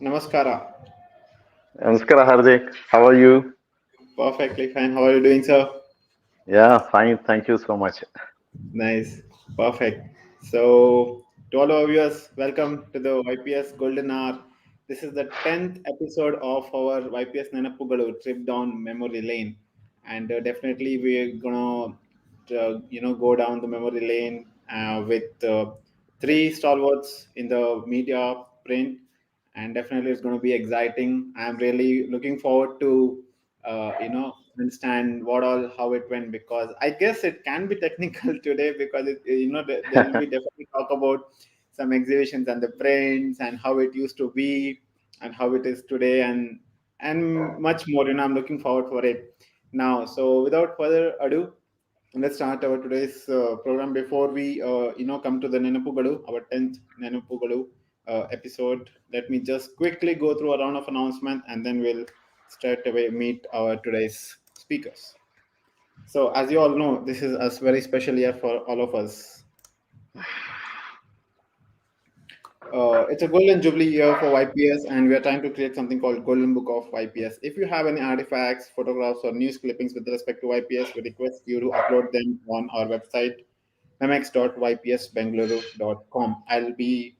Namaskara. Namaskar, Hardik. How are you? Perfectly fine. How are you doing, sir? Yeah, fine. Thank you so much. Nice. Perfect. So, to all our viewers, welcome to the YPS Golden Hour. This is the 10th episode of our YPS Nenapugalu trip down memory lane. And definitely we're gonna, go down the memory lane with three stalwarts in the media print. And definitely it's going to be exciting. I'm really looking forward to, understand what all how it went, because I guess it can be technical today, because there will be definitely talk about some exhibitions and the prints and how it used to be and how it is today, and much more. I'm looking forward for it now. So without further ado, let's start our today's program. Before we come to the Nenapugalu, our 10th Nenapugalu episode, let me just quickly go through a round of announcement, and then we'll straight away meet our today's speakers. So, as you all know, this is a very special year for all of us. It's a Golden Jubilee year for YPS, and we are trying to create something called Golden Book of YPS. If you have any artifacts, photographs, or news clippings with respect to YPS, we request you to upload them on our website, mx.ypsbengaluru.com. I'll be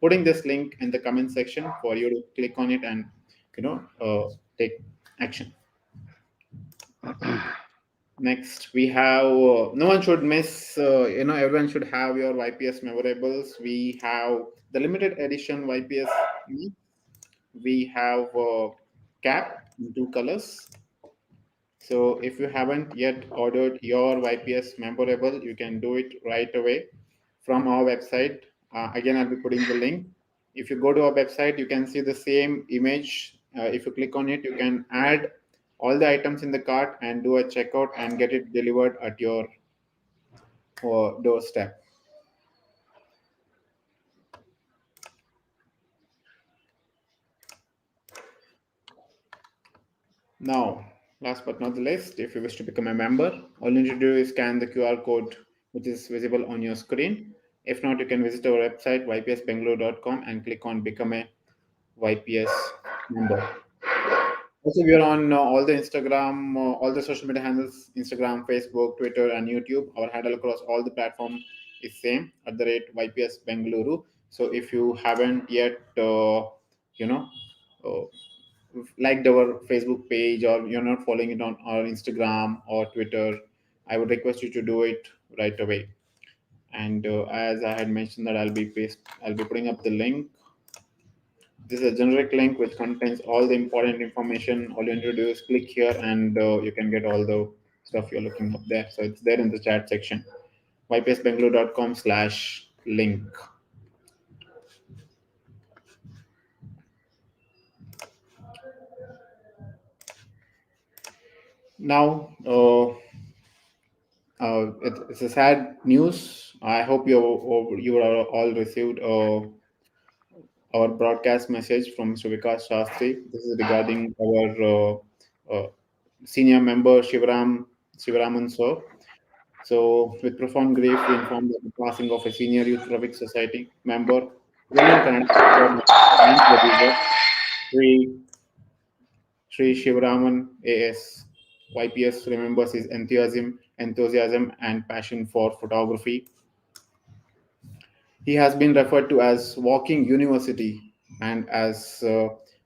putting this link in the comment section for you to click on it and take action. Next, we have no one should miss. Everyone should have your YPS memorables. We have the limited edition YPS. We have cap in two colors. So if you haven't yet ordered your YPS memorable, you can do it right away from our website. Again, I'll be putting the link. If you go to our website, you can see the same image. If you click on it, you can add all the items in the cart and do a checkout and get it delivered at your doorstep. Now, last but not the least, if you wish to become a member, all you need to do is scan the QR code which is visible on your screen. If not, you can visit our website ypsbengaluru.com and click on become a YPS member. Also, we are on all the Instagram, all the social media handles: Instagram, Facebook, Twitter, and YouTube. Our handle across all the platform is same at the rate YPS Bengaluru. So if you haven't yet, you know, uh, liked our Facebook page, or you're not following it on our Instagram or Twitter, I would request you to do it right away. And as I had mentioned that I'll be putting up the link. This is a generic link which contains all the important information. All you need to do is click here, and you can get all the stuff you're looking up there. So it's there in the chat section. ypsbengaluru.com/link. Now, it's a sad news. I hope you are all received our broadcast message from Mr. Vikas Shastri. This is regarding our senior member Shivaraman sir. So, with profound grief, we inform the passing of a senior Youth Traffic Society member, Women Connect, and producer, Sri, Sri Shivaraman AS. YPS remembers his enthusiasm, and passion for photography. He has been referred to as Walking University and as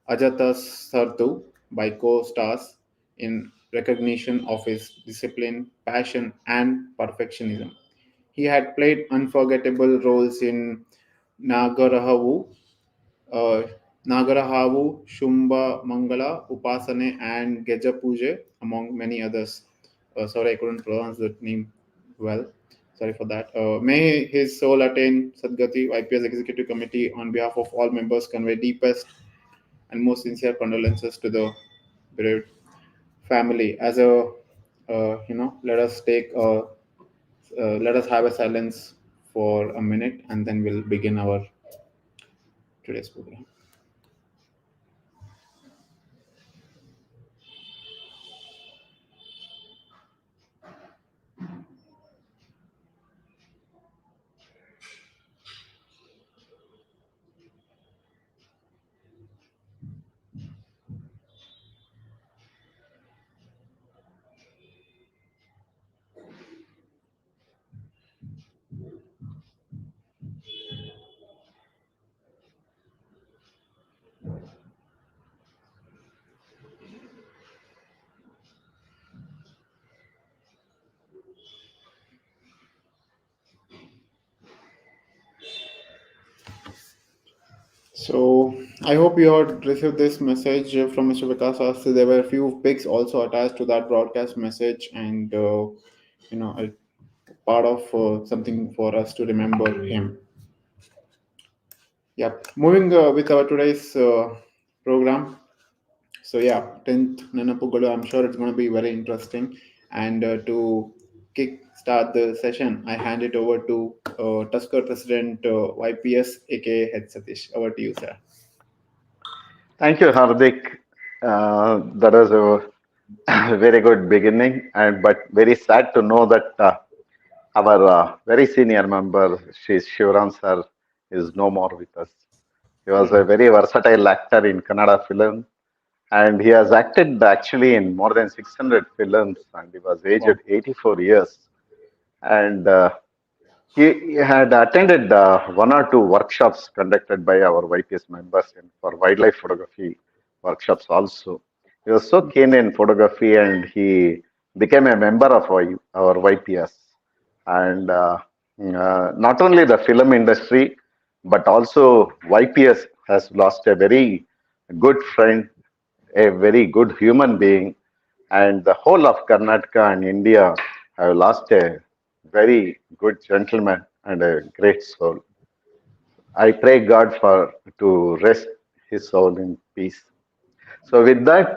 Ajatas Sartu by co-stars in recognition of his discipline, passion, and perfectionism. He had played unforgettable roles in Nagarahavu, uh, Nagarahavu, Shumba Mangala, Upasane, and Geja Puje, among many others. Sorry, I couldn't pronounce that name well. Sorry for that. May his soul attain Sadgati. YPS Executive Committee, on behalf of all members, convey deepest and most sincere condolences to the bereaved family. As a, let us let us have a silence for a minute, and then we'll begin our today's program. So I hope you had received this message from Mr. Vikas Asti. There were a few pics also attached to that broadcast message, and a part of something for us to remember him. Yep. Moving with our today's program. So yeah, 10th Nenapugalu. I'm sure it's going to be very interesting. And to kick start the session, I hand it over to Tusker President YPS, aka H Satish. Over to you, sir. Thank you, Hardik. That was a very good beginning, and but very sad to know that our very senior member, Shri Shivram sir, is no more with us. He was a very versatile actor in Kannada film, and he has acted actually in more than 600 films, and he was aged Wow. 84 years. And he had attended one or two workshops conducted by our YPS members for wildlife photography workshops also. He was so keen in photography and he became a member of our YPS. And not only the film industry, but also YPS has lost a very good friend, a very good human being, and the whole of Karnataka and India have lost a very good gentleman and a great soul. I pray God for to rest his soul in peace. So with that,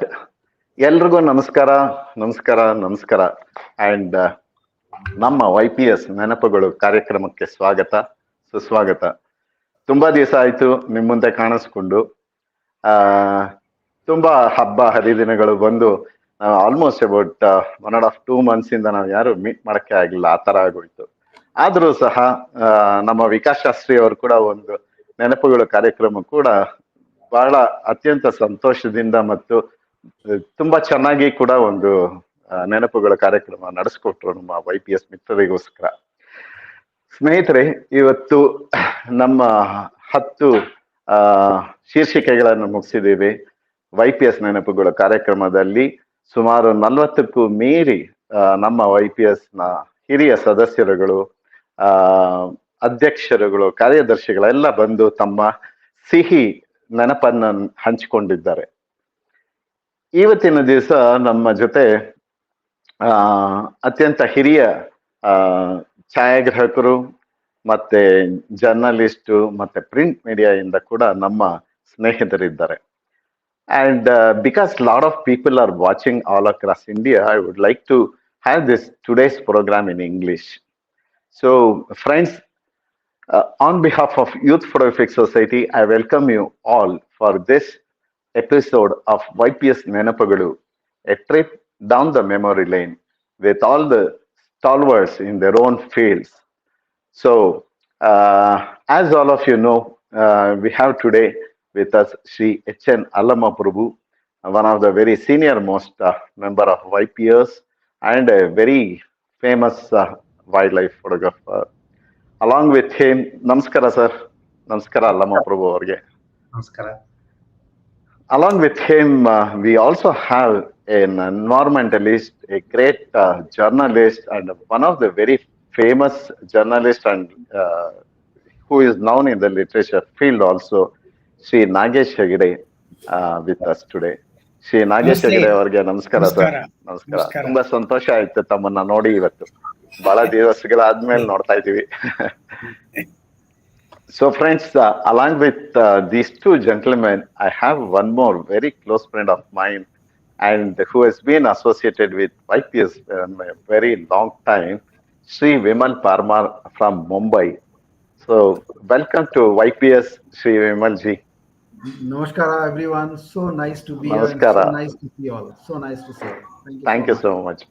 ಎಲ್ರಿಗೂ ನಮಸ್ಕಾರ ನಮಸ್ಕಾರ ನಮಸ್ಕಾರ and ನಮ್ಮ YPS ನೆನಪುಗಳು ಕಾರ್ಯಕ್ರಮಕ್ಕೆ ಸ್ವಾಗತ ಸುಸ್ವಾಗತ. ತುಂಬಾ ದಿವಸ ಆಯ್ತು ನಿಮ್ಮ ಮುಂದೆ ಕಾಣಿಸ್ಕೊಂಡು. ಆ ತುಂಬಾ ಹಬ್ಬ ಹರಿದಿನಗಳು ಬಂದು ಆಲ್ಮೋಸ್ಟ್ ಅಬೌಟ್ 1.5 2 months ಇಂದ ನಾವು ಯಾರು ಮೀಟ್ ಮಾಡಕ್ಕೆ ಆಗಿಲ್ಲ, ಆ ತರ ಆಗೋಯ್ತು. ಆದ್ರೂ ಸಹ ನಮ್ಮ ವಿಕಾಸ್ ಶಾಸ್ತ್ರಿ ಅವರು ಕೂಡ ಒಂದು ನೆನಪುಗಳು ಕಾರ್ಯಕ್ರಮ ಕೂಡ ಬಹಳ ಅತ್ಯಂತ ಸಂತೋಷದಿಂದ ಮತ್ತು ತುಂಬಾ ಚೆನ್ನಾಗಿ ಕೂಡ ಒಂದು ನೆನಪುಗಳ ಕಾರ್ಯಕ್ರಮ ನಡೆಸ್ಕೊಟ್ರು ನಮ್ಮ YPS ಮಿತ್ರರಿಗೋಸ್ಕರ. ಸ್ನೇಹಿತರೆ, ಇವತ್ತು ನಮ್ಮ 10 ಶೀರ್ಷಿಕೆಗಳನ್ನು ಮುಗಿಸಿದ್ದೀವಿ. YPS ನೆನಪುಗಳ ಕಾರ್ಯಕ್ರಮದಲ್ಲಿ ಸುಮಾರು 40ಕ್ಕೂ ಮೀರಿ ನಮ್ಮ YPS ನ ಹಿರಿಯ ಸದಸ್ಯರುಗಳು, ಅಧ್ಯಕ್ಷರುಗಳು, ಕಾರ್ಯದರ್ಶಿಗಳೆಲ್ಲ ಬಂದು ತಮ್ಮ ಸಿಹಿ ನೆನಪನ್ನ ಹಂಚಿಕೊಂಡಿದ್ದಾರೆ. ಇವತ್ತಿನ ದಿವಸ ನಮ್ಮ ಜೊತೆ ಅತ್ಯಂತ ಹಿರಿಯ ಛಾಯಾಗ್ರಾಹಕರು ಮತ್ತೆ ಜರ್ನಲಿಸ್ಟು ಮತ್ತೆ ಪ್ರಿಂಟ್ ಮೀಡಿಯಾ ಇಂದ ಕೂಡ ನಮ್ಮ ಸ್ನೇಹಿತರಿದ್ದಾರೆ. And because a lot of people are watching all across India, I would like to have this today's program in English. So, friends, on behalf of Youth Photographic Society, I welcome you all for this episode of YPS Nenapugalu, a trip down the memory lane with all the stalwarts in their own fields. So, as all of you know, we have today with us Sri H Allama Prabhu, one of the very senior most member of YPS and a very famous wildlife photographer. Along with him, Namaskara sir, Namaskara Allama Prabhu avarge. Namaskara. Along with him, we also have an environmentalist, a great journalist, and one of the very famous journalists and who is known in the literature field also, Sri Nagesh Hegde, with us today. Sri Nagesh Hegde ಅವರಿಗೆ ನಮಸ್ಕಾರ sir. ನಮಸ್ಕಾರ. ತುಂಬಾ ಸಂತೋಷ ಆಯ್ತು ತಮ್ಮನ್ನ ನೋಡಿ ಇವತ್ತು. ಬಹಳ ದಿವಸಗಳಾದ್ಮೇಲೆ ನೋಡ್ತಾ ಇದ್ದೀವಿ. So friends, along with these two gentlemen, I have one more very close friend of mine and who has been associated with YPS a very long time, Sri Vimal Parmar from Mumbai. So welcome to YPS, Sri Vimal ji. Namaskara everyone. So nice to be Namaskara. here. And so nice to see you all. So nice to see you. Thank you so much.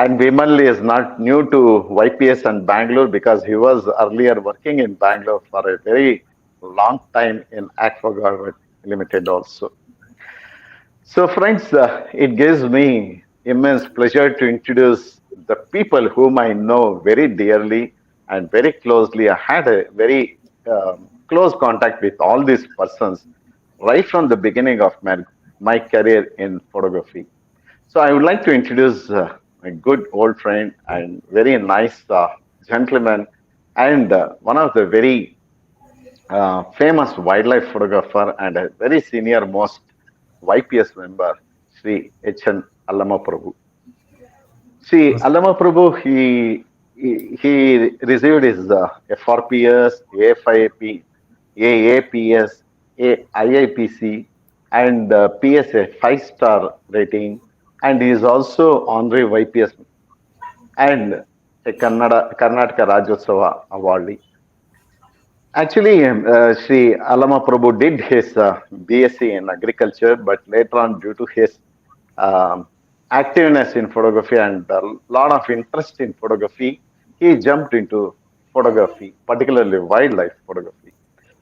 And Vimal is not new to YPS and Bangalore because he was earlier working in Bangalore for a very long time in Aquaguard Limited also. So friends, it gives me immense pleasure to introduce the people whom I know very dearly and very closely. I had a very close contact with all these persons right from the beginning of my career in photography. So I would like to introduce my good old friend and very nice gentleman and one of the very famous wildlife photographer and a very senior most YPS member, Sri H Allama Prabhu. See, Allama Prabhu, he received his FRPS, AFIP, AAPS, IIPC, and PSA 5-star rating, and he is also honorary YPS and a Karnataka Rajyotsava awardee. Actually, Sri Allama Prabhu did his BSc in agriculture, but later on, due to his um, activeness in photography and a lot of interest in photography, he jumped into photography, particularly wildlife photography.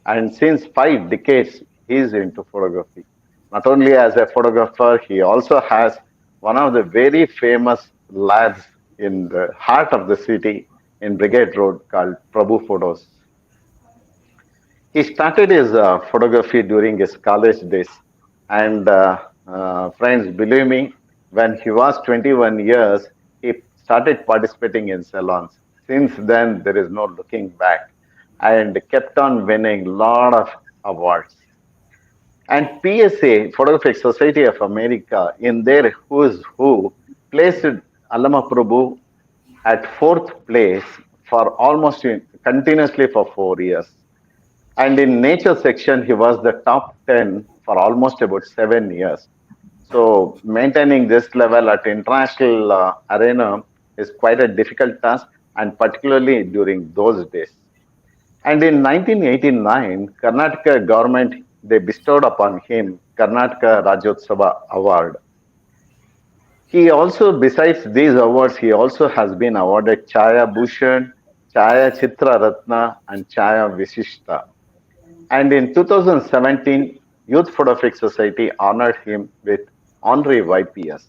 And since 5 decades, he is into photography. Not only as a photographer, he also has one of the very famous labs in the heart of the city in Brigade Road called Prabhu Photos. He started his photography during his college days. And friends, believe me, when he was 21 years, he started participating in salons. Since then, there is no looking back and kept on winning a lot of awards. And PSA, Photographic Society of America, in their Who's Who, placed Allama Prabhu at fourth place for almost continuously for 4 years. And in nature section, he was the top 10 for almost about 7 years. So maintaining this level at international arena is quite a difficult task, and particularly during those days. And in 1989, Karnataka government they bestowed upon him Karnataka Rajyotsava Award. He also, besides these awards, he also has been awarded Chaya Bhushan, Chaya Chitra Ratna, and Chaya Visishta. And in 2017, Youth Photographic Society honored him with honorary YPS.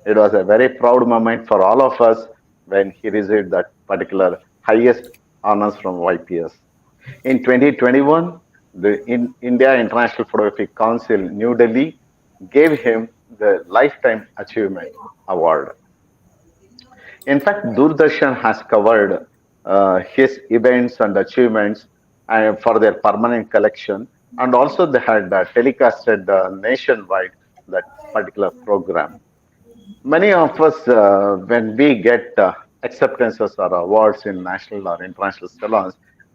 It was a very proud moment for all of us when he received that particular highest honors from YPS. In 2021, the India International Photography Council, New Delhi, gave him the Lifetime Achievement Award. In fact, Doordarshan has covered his events and achievements for their permanent collection, and also they had telecasted nationwide that particular program. Many of us, when we get acceptances or awards in national or international salons,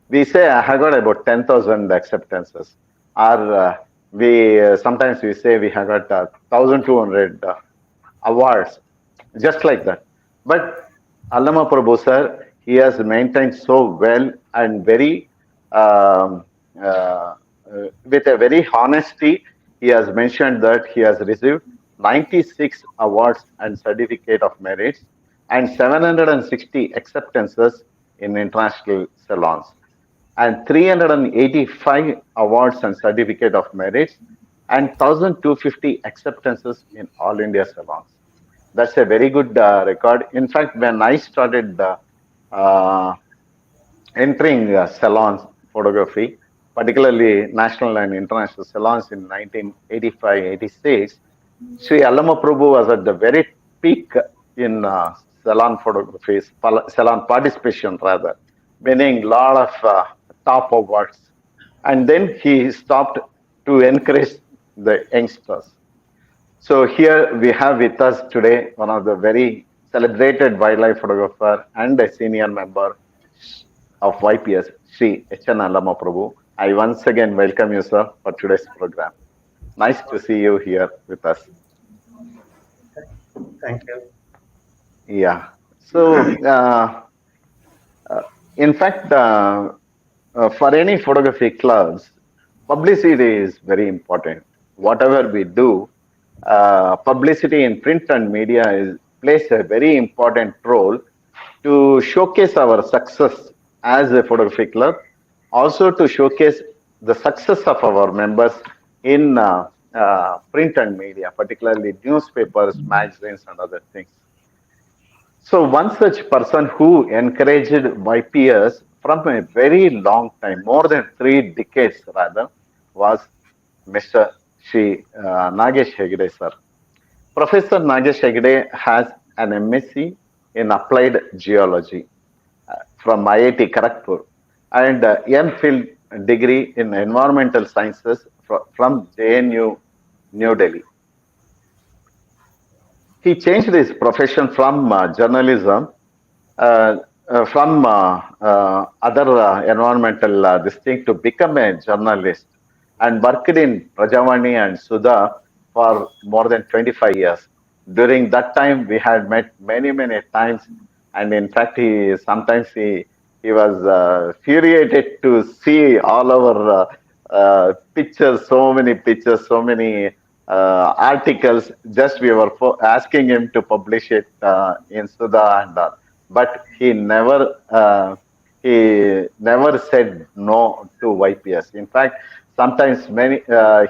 we say, I have got about 10,000 acceptances. Or we sometimes we say we have got 1,200 awards, just like that. But Allama Prabhu sir, he has maintained so well and very, um, uh, with a very honesty, he has mentioned that he has received 96 awards and certificate of merits and 760 acceptances in international salons and 385 awards and certificate of merits and 1250 acceptances in all India salons. That's a very good record. In fact, when I started uh, entering salons photography, particularly national and international salons in 1985-86, Sri Allama Prabhu was at the very peak in salon photography, salon participation rather, winning a lot of top awards. And then he stopped to encourage the youngsters. So here we have with us today one of the very celebrated wildlife photographer and a senior member of YPS, Sri H Allama Prabhu. I once again welcome you, sir, for today's program. Nice to see you here with us. Thank you. Yeah. So, in fact, for any photography clubs, publicity is very important. Whatever we do, publicity in print and media plays a very important role to showcase our success as a photography club, also to showcase the success of our members in print and media, particularly newspapers, magazines, and other things. So one such person who encouraged YPS from a very long time, more than 3 decades rather, was Mr. Sri Nagesh Hegde sir. Professor Nagesh Hegde has an MSc in Applied Geology from IIT Kharagpur and MPhil degree in environmental sciences from JNU, New Delhi. He changed his profession from journalism uh, from other environmental this thing to become a journalist and worked in Prajavani and Sudha for more than 25 years. During that time, we had met many times, and in fact, he was furiated to see all our pictures, so many pictures, so many articles. Just we were asking him to publish it in Sudha and but he never said no to YPS. In fact, sometimes many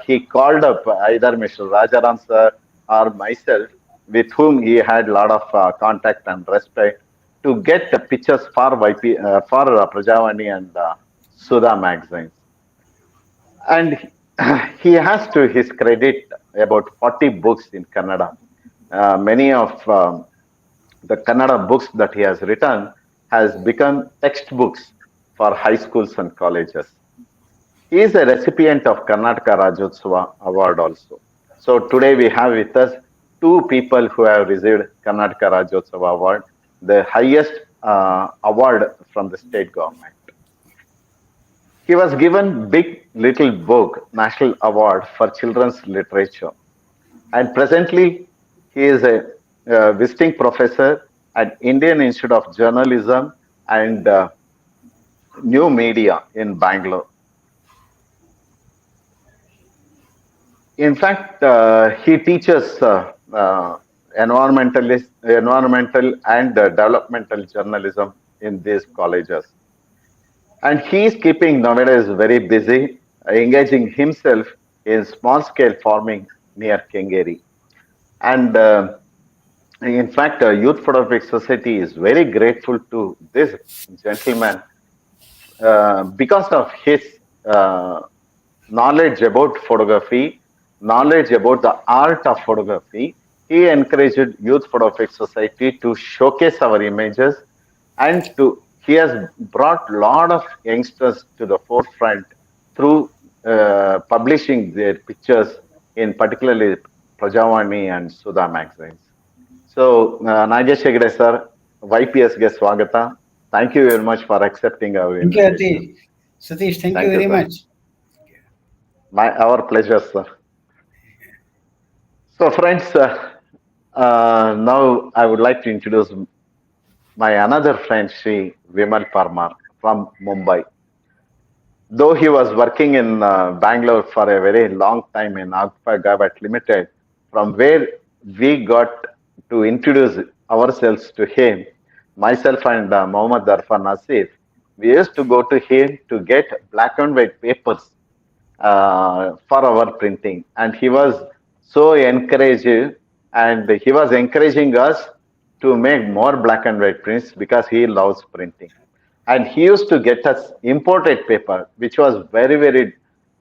he called up either Mr. Rajaram sir or myself, with whom he had a lot of contact and respect, to get the pictures for for Prajavani and Sudha magazines. And he has to his credit about 40 books in Kannada. Many of the Kannada books that he has written has become textbooks for high schools and colleges. He is a recipient of Karnataka Rajyotsava Award also. So today we have with us two people who have received Karnataka Rajyotsava Award, the highest award from the state government. He was given Big Little Book National Award for Children's Literature. And presently, he is a visiting professor at Indian Institute of Journalism and New Media in Bangalore. In fact, he teaches environmental and developmental journalism in these colleges. And he is keeping nowadays very busy, engaging himself in small-scale farming near Kengeri. And in fact, Youth Photographic Society is very grateful to this gentleman because of his knowledge about photography, knowledge about the art of photography. He encouraged Youth Photographic Society to showcase our images, and he has brought a lot of youngsters to the forefront through publishing their pictures in particularly Prajavani and Sudha magazines. So, Nagesh Hegde sir, YPS ಗೆ ಸ್ವಾಗತ. Thank you very much for accepting our invitation. Thank you, Satish. Thank you very much. Our pleasure, sir. So, friends, now I would like to introduce my another friend, Sri Vimal Parmar from Mumbai. Though he was working in Bangalore for a very long time in Agfa Gavat Limited, from where we got to introduce ourselves to him, myself and Mohammad Darfan Nasif, we used to go to him to get black and white papers for our printing. And he was so encouraging, and he was encouraging us to make more black and white prints because he loves printing. And he used to get us imported paper, which was very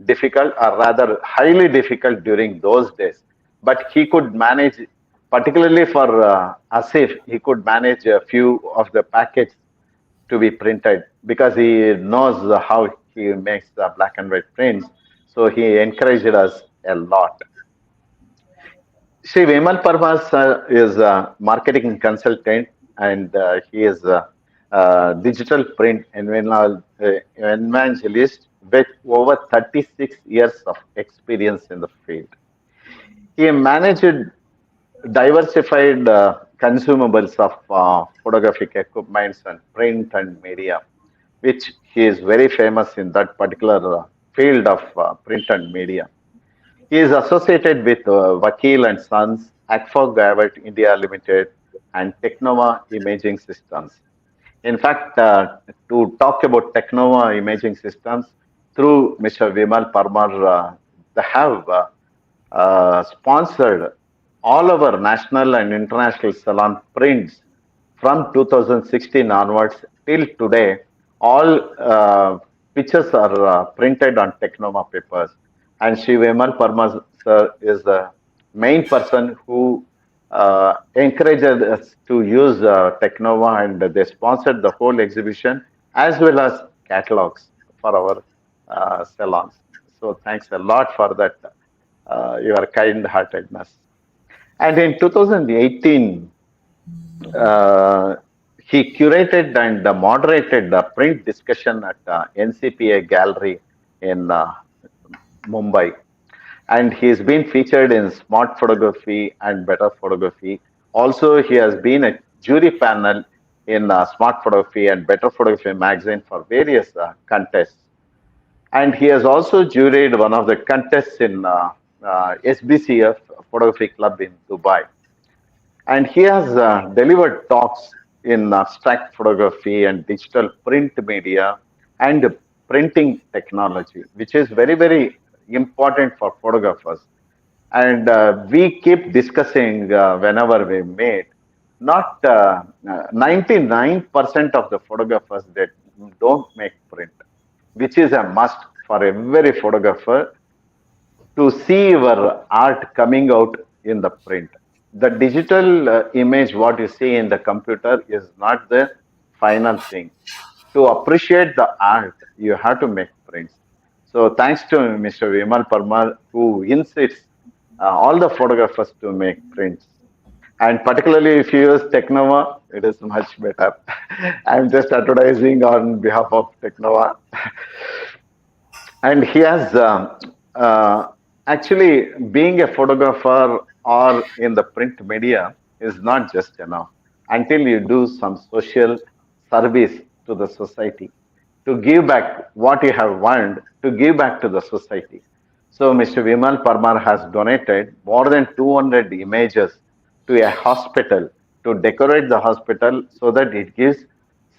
difficult, or rather highly difficult during those days. But he could manage, particularly for Asif, he could manage a few of the packets to be printed because he knows how he makes the black and white prints. So he encouraged us a lot. Sri Vimal Parmar is a marketing consultant, and he is a digital print evangelist with over 36 years of experience in the field. He managed diversified consumables of photographic equipments and print and media, which he is very famous in that particular field of print and media. He is associated with Vakil and Sons, Agfa Gavat India Limited, and Technova Imaging Systems. In fact, to talk about Technova Imaging Systems, through Mr. Vimal Parmar, they have sponsored all our national and international salon prints from 2016 onwards till today. All pictures are printed on Technova papers. And Sri Vimal Parmar sir is the main person who encouraged us to use Technova, and they sponsored the whole exhibition as well as catalogs for our salons. So thanks a lot for that, your kind-heartedness. And in 2018, uh, he curated and moderated the print discussion at NCPA Gallery in Mumbai. And he's been featured in Smart Photography and Better Photography. Also, he has been a jury panel in Smart Photography and Better Photography magazine for various contests. And he has also juried one of the contests in SBCF Photography Club in Dubai. And he has delivered talks in abstract photography and digital print media and printing technology, which is very, very important for photographers. And we keep discussing whenever we meet, not 99% of the photographers that don't make print, which is a must for every photographer to see your art coming out in the print. The digital image, what you see in the computer, is not the final thing. To appreciate the art, you have to make prints. So thanks to Mr. Vimal Parmar, who insists all the photographers to make prints. And particularly if you use Technova, it is much better. I'm just advertising on behalf of Technova. And he has actually being a photographer or in the print media is not just enough until you do some social service to the society, to give back what you have earned, to give back to the society. So Mr. Vimal Parmar has donated more than 200 images to a hospital to decorate the hospital so that it gives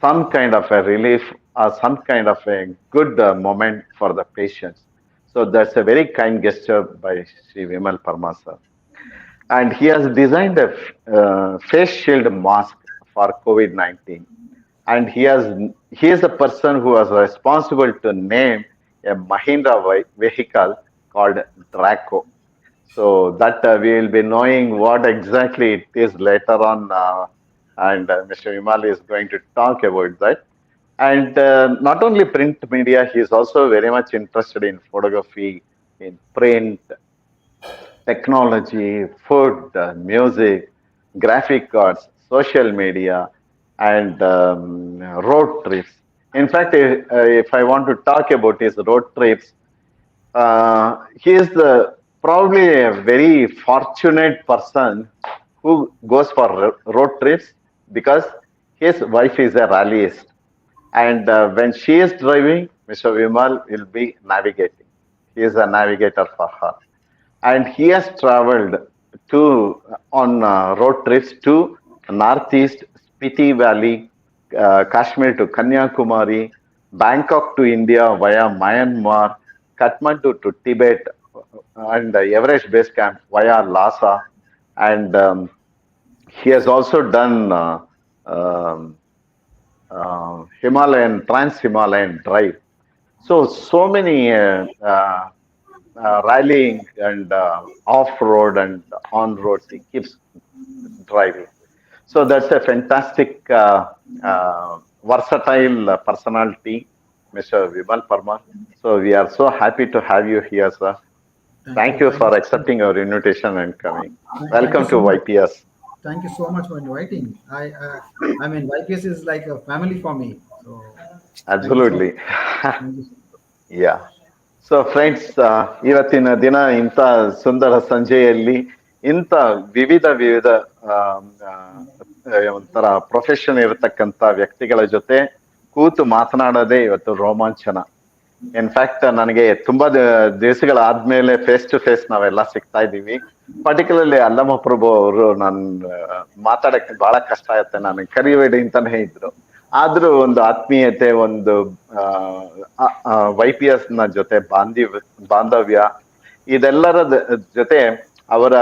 some kind of a relief or some kind of a good moment for the patients. So that's a very kind gesture by Sri Vimal Parmar sir. And he has designed a face shield mask for COVID-19. And he is the person who was responsible to name a Mahindra vehicle called Draco. So that we will be knowing what exactly it is later on, and Mr. Vimal is going to talk about that. And not only print media, he is also very much interested in photography, in print, technology, food, music, graphic arts, social media, and road trips. In fact, if I want to talk about his road trips, he is probably a very fortunate person who goes for road trips because his wife is a rallyist. And when she is driving, Mr. Vimal will be navigating. He is a navigator for her. And he has traveled to on road trips to Northeast, Spiti Valley, Kashmir to Kanyakumari, Bangkok to India via Myanmar, Kathmandu to Tibet, and Everest Base Camp via Lhasa. And he has also done um, Himalayan, Trans-Himalayan drive. So many rallying and off-road and on-road, he keeps driving. So that's a fantastic, versatile personality, Mr. Vimal Parmar. So we are so happy to have you here, sir. Thank you for accepting our invitation and coming. Welcome to YPS. Thank you so much for inviting. I mean, YPS is like a family for me. So Absolutely. thank you so much. Yeah. So friends, ಇವತ್ತಿನ ದಿನ ಇಂಥ ಸುಂದರ ಸಂಜೆಯಲ್ಲಿ ಇಂಥ ವಿವಿಧ ಒಂಥರ profession ಇರತಕ್ಕಂಥ ವ್ಯಕ್ತಿಗಳ ಜೊತೆ ಕೂತು ಮಾತನಾಡೋದೇ ಇವತ್ತು ರೋಮಾಂಚನ. ಇನ್ಫ್ಯಾಕ್ಟ್ ನನಗೆ ತುಂಬಾ ದಿವಸಗಳಾದ್ಮೇಲೆ ಫೇಸ್ ಟು ಫೇಸ್ ನಾವೆಲ್ಲ ಸಿಗ್ತಾ ಇದ್ದೀವಿ. ಪರ್ಟಿಕ್ಯುಲರ್ಲಿ ಅಲ್ಲಮ ಪ್ರಭು ಅವರು ಮಾತಾಡಕ್ಕೆ ಬಹಳ ಕಷ್ಟ ಆಗುತ್ತೆ, ನನಗೆ ಕರಿಬೇಡಿ ಅಂತಾನೆ ಇದ್ರು. ಆದ್ರೂ ಒಂದು ಆತ್ಮೀಯತೆ, ಒಂದು YPS ನ ಜೊತೆ ಬಾಂಧವ್ಯ, ಇದೆಲ್ಲರ ಜೊತೆ ಅವರ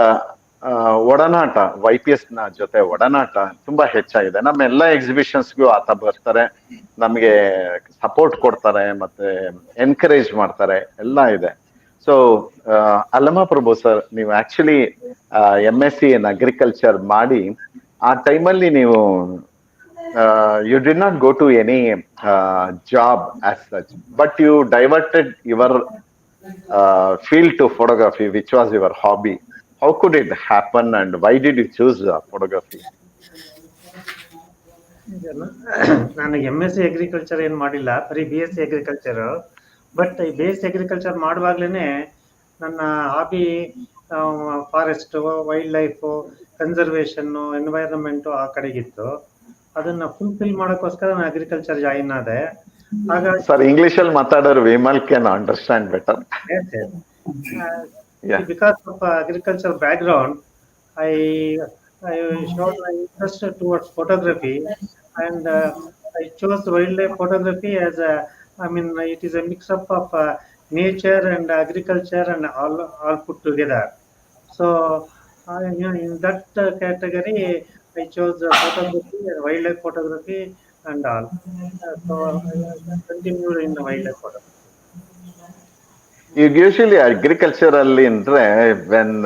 ಒಡನಾಟ, YPS ನ ಜೊತೆ ಒಡನಾಟ ತುಂಬಾ ಹೆಚ್ಚಾಗಿದೆ. ನಮ್ಮ ಎಲ್ಲಾ ಎಕ್ಸಿಬಿಷನ್ಸ್ಗೂ ಆತ ಬರ್ತಾರೆ, ನಮಗೆ ಸಪೋರ್ಟ್ ಕೊಡ್ತಾರೆ, ಮತ್ತೆ ಎನ್ಕರೇಜ್ ಮಾಡ್ತಾರೆ, ಎಲ್ಲ ಇದೆ. ಸೊ ಅಲ್ಲಮ ಪ್ರಭು ಸರ್, ನೀವು ಆಕ್ಚುಲಿ MSc ಇನ್ ಅಗ್ರಿಕಲ್ಚರ್ ಮಾಡಿ ಆ ಟೈಮಲ್ಲಿ ನೀವು you did not go to any job as such, but you diverted your field to photography, which was your hobby. How could it happen, and why did you choose photography? ಇದೆಲ್ಲ ನಾನು MSc agriculture ಏನು ಮಾಡಿಲ್ಲ, ಬರೀ BSc agriculture. But ಈ BSc agriculture ಮಾಡುವಾಗಲೇ ನನ್ನ hobby forest, wild life, conservation, environment ಆ ಕಡೆಗಿತ್ತು. ಅದನ್ನು ಫುಲ್ಫಿಲ್ ಮಾಡೋಕ್ಕೋಸ್ಕರ ನಾನು ಅಗ್ರಿಕಲ್ಚರ್ ಜಾಯಿನ್ ಆದೆ. ಹಾಗಾಗಿ Sir, English al matador Vimal can understand better. Yeah. because of agriculture background, I I showed my interest towards photography, and I chose wildlife photography as a. I mean, it is a mix-up of nature and agriculture and all put together. So, in that category, I chose photography and wildlife photography and all. So, I continued in the wildlife photography. Usually agriculturally when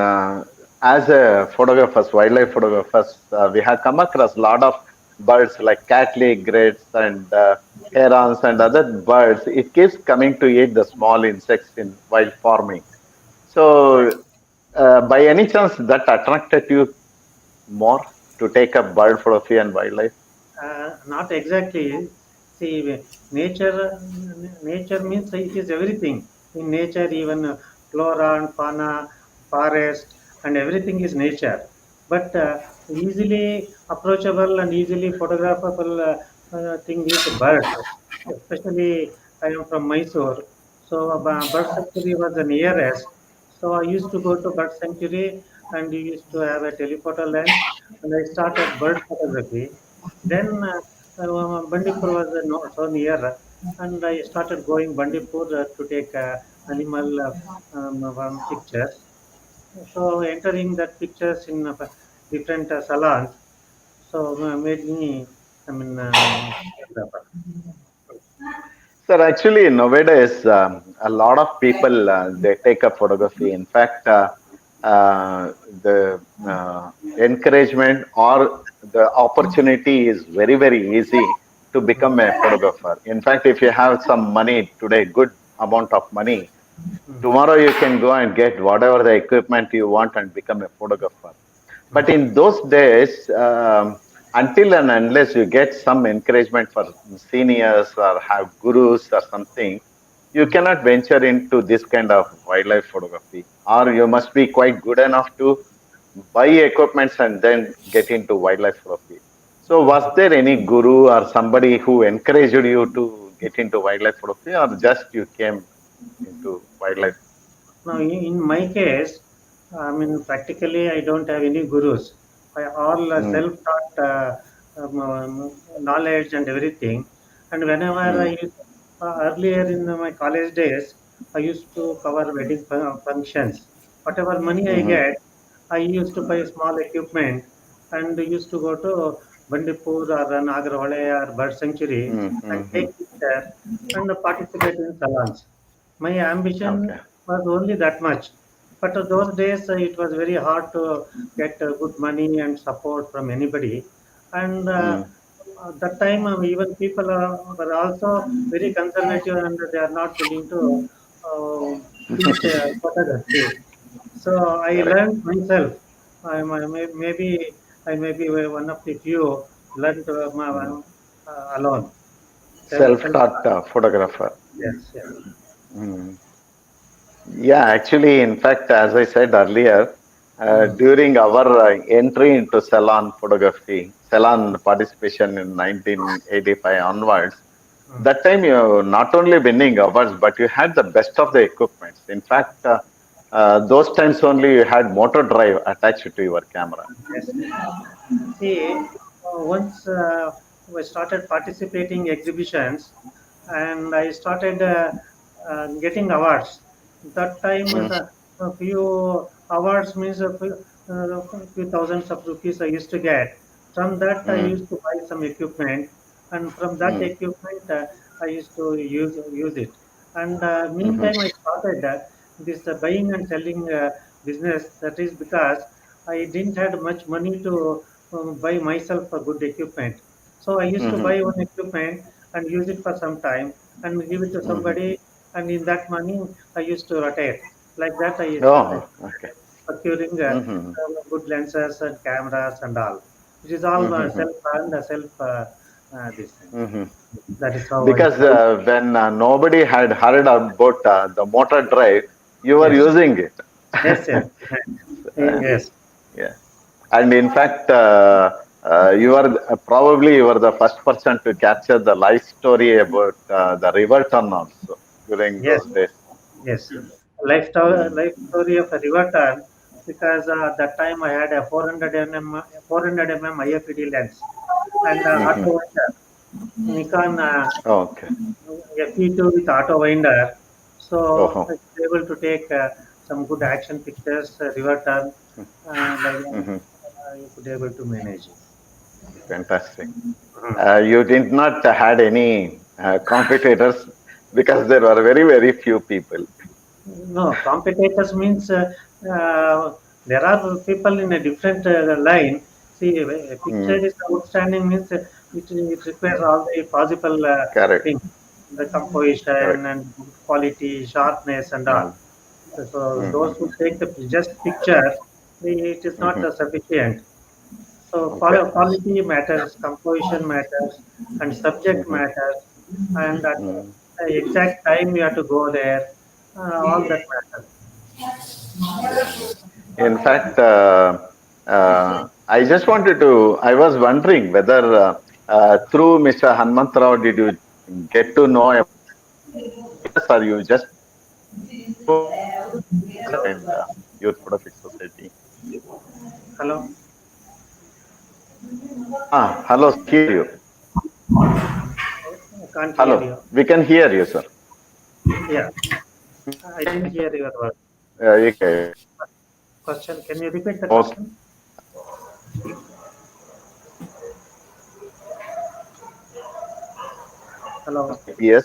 as a photographers, wildlife photographers, we have come across a lot of birds like cattle, egrets, and herons and other birds. It keeps coming to eat the small insects in while farming. So, by any chance, that attracted you more to take up bird photography and wildlife? Not exactly. See, nature means it is everything. In nature, even flora and fauna, forest, and everything is nature. But easily approachable and easily photographable thing is bird. Especially, I am from Mysore, so bird sanctuary was the nearest. So I used to go to bird sanctuary and we used to have a telephoto lens, and I started bird photography. Then Bandipur was so near, and I started going Bandipur to take animal pictures. So entering that pictures in different salons, so made me, I mean, photographer. Sir, actually, nowadays, a lot of people they take up photography. In fact, the encouragement or the opportunity is very, very easy to become a photographer. In fact, if you have some money today, good amount of money, tomorrow you can go and get whatever the equipment you want and become a photographer. But in those days, until and unless you get some encouragement for seniors or have gurus or something, you cannot venture into this kind of wildlife photography. Or you must be quite good enough to buy equipments and then get into wildlife photography. So, was there any guru or somebody who encouraged you to get into wildlife photography, or just you came into wildlife? Now, in my case, I mean, practically, I don't have any gurus. I all Mm, self-taught knowledge and everything. And whenever mm, earlier in my college days, I used to cover wedding functions. Whatever money I mhm, get, I used to buy small equipment and used to go to Bandipur or Nagarhole or Bird Sanctuary mm, and mhm. take pictures and participate in salons. My ambition Okay. was only that much. But those days it was very hard to get good money and support from anybody. And Mm, that time even people were also very conservative and they are not willing to teach photography. So I correct. learned myself. Maybe I may be one of the few learned Mm. alone. Self. Self-taught photographer. Yes, yes. Mm. Yeah, actually, in fact, as I said earlier, during our entry into salon photography, salon participation in 1985 onwards, Mm. that time you not only winning awards, but you had the best of the equipments. In fact, those times only you had motor drive attached to your camera. Yes, yes. See, once we started participating exhibitions, and I started getting awards. That time, Mm, the a few awards means a few thousands of rupees I used to get. From that, I mm, used to buy some equipment, and from that mm, equipment, I used to use it. And mhm, meantime, I started this buying and selling business. That is because I didn't had much money to buy myself a good equipment. So I used to buy one equipment and use it for some time and give it to somebody, and in that money I used to rotate. Like that, I started Oh, okay. procuring good lenses and cameras and all. It is all self-earned, this thing. That is how I Because started. when nobody had heard about the motor drive, you were Yes, using it. yes, yes, yes. Yeah. And in fact, you are probably you were the first person to capture the life story about the river turn also during Yes, those days. yes. Mm. Life story of a river turn, because at that time I had a 400 mm IFPD lens and auto winder, Nikon Okay. FE2 with auto winder. So I Oh. was able to take some good action pictures, river turn, like I could able to manage it. Fantastic. Mhm. You did not had any competitors because there were very few people. No, competitors means there are people in a different line. See, a picture Mm. is outstanding means it requires all the possible Correct. things, the composition Correct. and quality, sharpness, and all. Mm. So those who Mm-hmm. take the just picture, it is not Mm-hmm. sufficient. So Okay. quality matters, composition matters, and subject Mm-hmm. matters, and at Mm. the exact time you have to go there. All that matters. Yeah. In fact, I just wanted to, I was wondering whether through Mr. Hanmantrao, did you get to know about YPS or you just Hello, in the Youth Photographic Society? hello. Hello, hear you. I can't hear Hello, you. we can hear you, sir. Yeah, I didn't hear your word. Okay. Question. Can you repeat the Okay. question? Hello. YPS,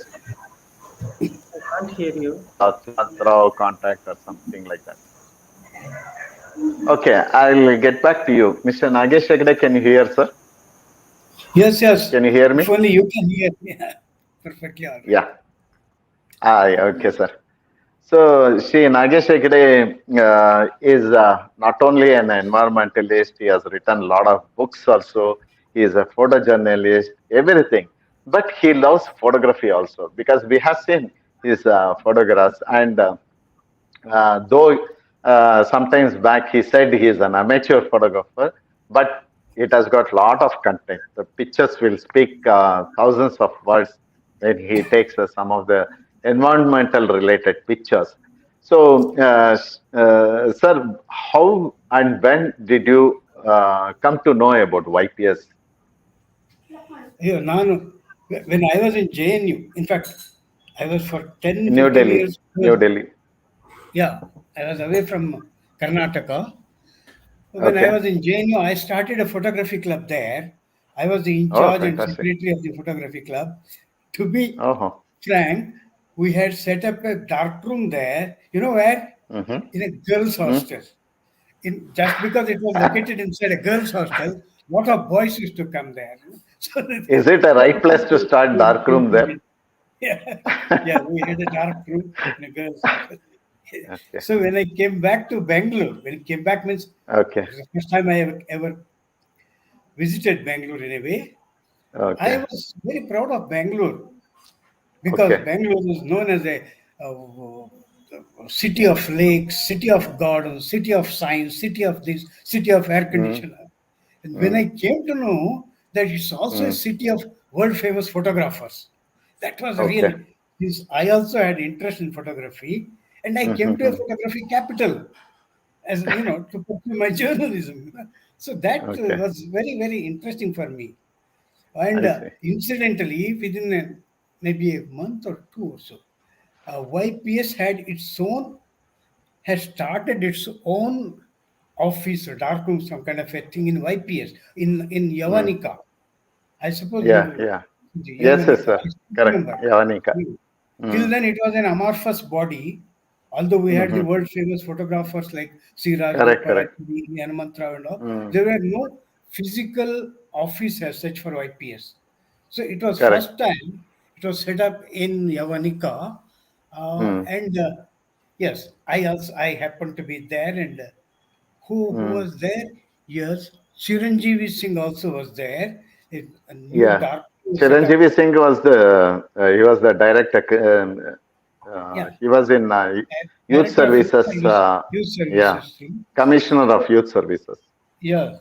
I can't hear you. Hanmantrao contact or something like that. Okay, I'll get back to you. Mr. Nagesh Hegde, can you hear, sir? Yes, yes. Can you hear If me? only you can hear. Yeah, perfectly all right. Yeah. Okay, sir. So, Shri Nagesh Hegde is not only an environmentalist, he has written a lot of books also. He is a photojournalist, everything. But he loves photography also because we have seen his photographs. And though sometimes back he said he is an amateur photographer, but it has got lot of content. The pictures will speak thousands of words when he takes some of the environmental related pictures. So, sir, how and when did you come to know about YPS? Yeah, Nanu, when I was in JNU, in fact, I was for 10, New 15 Delhi, years. New Delhi. Yeah, I was away from Karnataka. When I Okay. was in JNU, I started a photography club there. I was the in Oh, charge and fantastic. secretary of the photography club. To be Oh. frank, we had set up a dark room there. You know where? Mm-hmm. In a girls' Mm. hostel. Just because it was located inside a girls' hostel, lot of boys used to come there. So Is it a right place to start dark room there? yeah, yeah, we had a dark room in a girls' hostel. Okay. So when I came back to Bangalore, when I came back means Okay. it was the first time I ever visited Bangalore in a way. I Okay. was very proud of Bangalore because Okay. Bangalore is known as a city of lakes, city of gardens, city of science, city of this, city of air Mm. conditioner. And when Mm. I came to know that it's also a Mm. city of world famous photographers, that was Okay. really, since I also had interest in photography, and I came to a Mm-hmm. photography capital as to pursue my journalism. So that Okay. was very interesting for me. And I see. incidentally, within maybe a month or two or so, YPS has started its own office or darkroom, some kind of a thing in YPS in Mm. Yavanika. I suppose Yeah. you Yeah. Yes, yes, Yavanika. sir. I still Correct. remember. Yavanika. Till Mm. then, it was an amorphous body. Although we had the Mm-hmm. world famous photographers like Siraj Correct. Gopal, Correct. Hanumantrao and all, Mm. there were no physical office as such for YPS. So it was Correct. first time it was set up in Yavanika, Mm, and yes, I happened to be there, and who mm. was there? Yes, Chiranjeevi Singh also was there. A new Yeah. dark set up. Chiranjeevi Singh was he was the director. Yeah, He was in youth director of services. youth Yeah, services thing. commissioner of youth services. Yeah,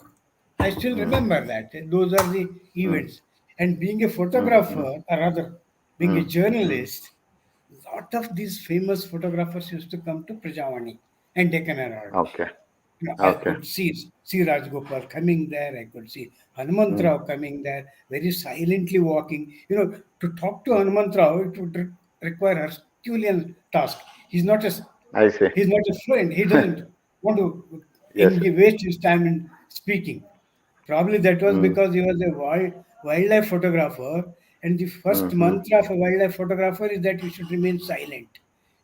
I still Mm, remember that. Those are the mm, events. And being a mm, mm, photographer, or rather, being a mm, mm. journalist, lot of these famous photographers used to come to Prajavani and Deccan Herald. Okay. I Okay. could see Rajgopal coming there. I could see Mm, Hanumantrao coming there, very silently walking. To talk to Hanumantrao, it would require Herculean task. He's not a I see. he's not a fluent. He doesn't want to Yes. waste his time in speaking. Probably that was Mm, because he was a wildlife photographer, and the first mm, mantra of a wildlife photographer is that you should remain silent.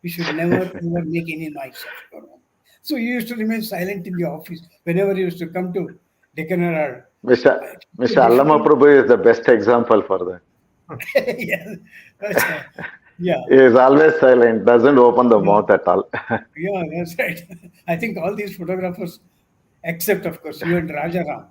You should never ever make any noise of your own. So he used to remain silent in the office whenever he used to come to Deccan Herald. Mr. It's so Mr. Allama difficult. Prabhu is the best example for that. Yeah, yeah, He is always silent, doesn't open the yeah. mouth at all. Yeah, that's right. I think all these photographers, except of course you and Rajaram,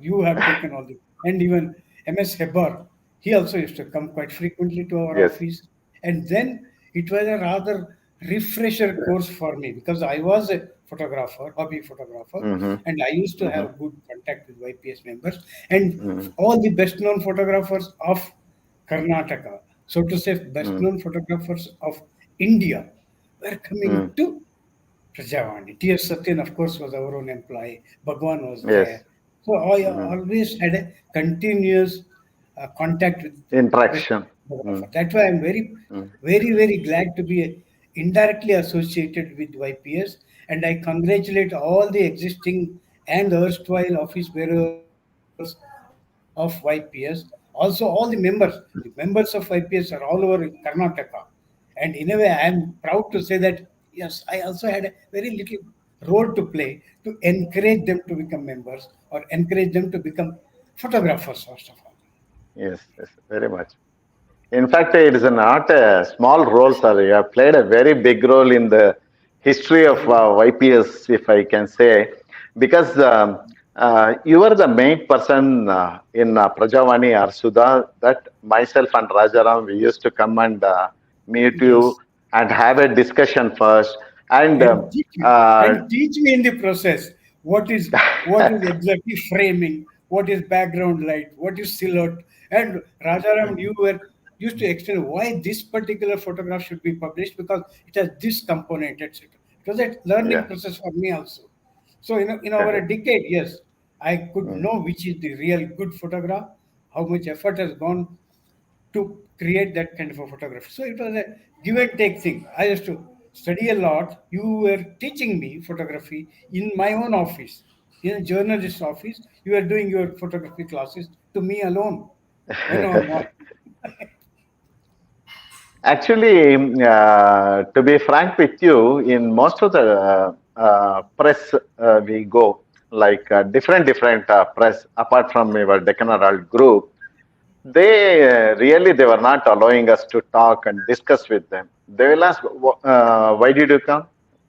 you have taken all the, and even MS Hebar, he also used to come quite frequently to our Yes. office. And then it was a rather refresher course for me because I was a photographer, hobby photographer, Mm-hmm. and I used to Mm-hmm. have good contact with YPS members and Mm-hmm. all the best known photographers of Karnataka, so to say, best Mm-hmm. known photographers of India were Mm-hmm. coming to Prajavani. T.S. Satyan, of course, was our own employee. Bhagwan was Yes. there. So I Mm-hmm. always had a continuous contact with best Interaction. Mm-hmm. photographer. That's why I'm very, very, very glad to be indirectly associated with YPS. And I congratulate all the existing and erstwhile office bearers of YPS. Also, all the members of YPS are all over Karnataka. And in a way, I am proud to say that, yes, I also had a very little role to play to encourage them to become members or encourage them to become photographers, first of all. Yes, yes, very much. In fact, it is not a small role, sir. You have played a very big role in the history of Very, YPS, if I can say, because you were the main person in Prajavani or Sudha that myself and Rajaram, we used to come and meet you yes. and have a discussion first. And uh, And teach me in the process what is exactly framing, what is background light, what is silhouette. And Rajaram, you were used to explain why this particular photograph should be published because it has this component, etc. It was a learning yeah, process for me also. So in over a correct. decade, yes, I could Mm. know which is the real good photograph, how much effort has gone to create that kind of a photography. So it was a give and take thing. I used to study a lot. You were teaching me photography in my own office, in a journalist office. You were doing your photography classes to me alone, one on one. Actually, to be frank with you, in most of the press we go, like different press, apart from our Deccan Herald group, they were not allowing us to talk and discuss with them. They will ask, "Why did you come?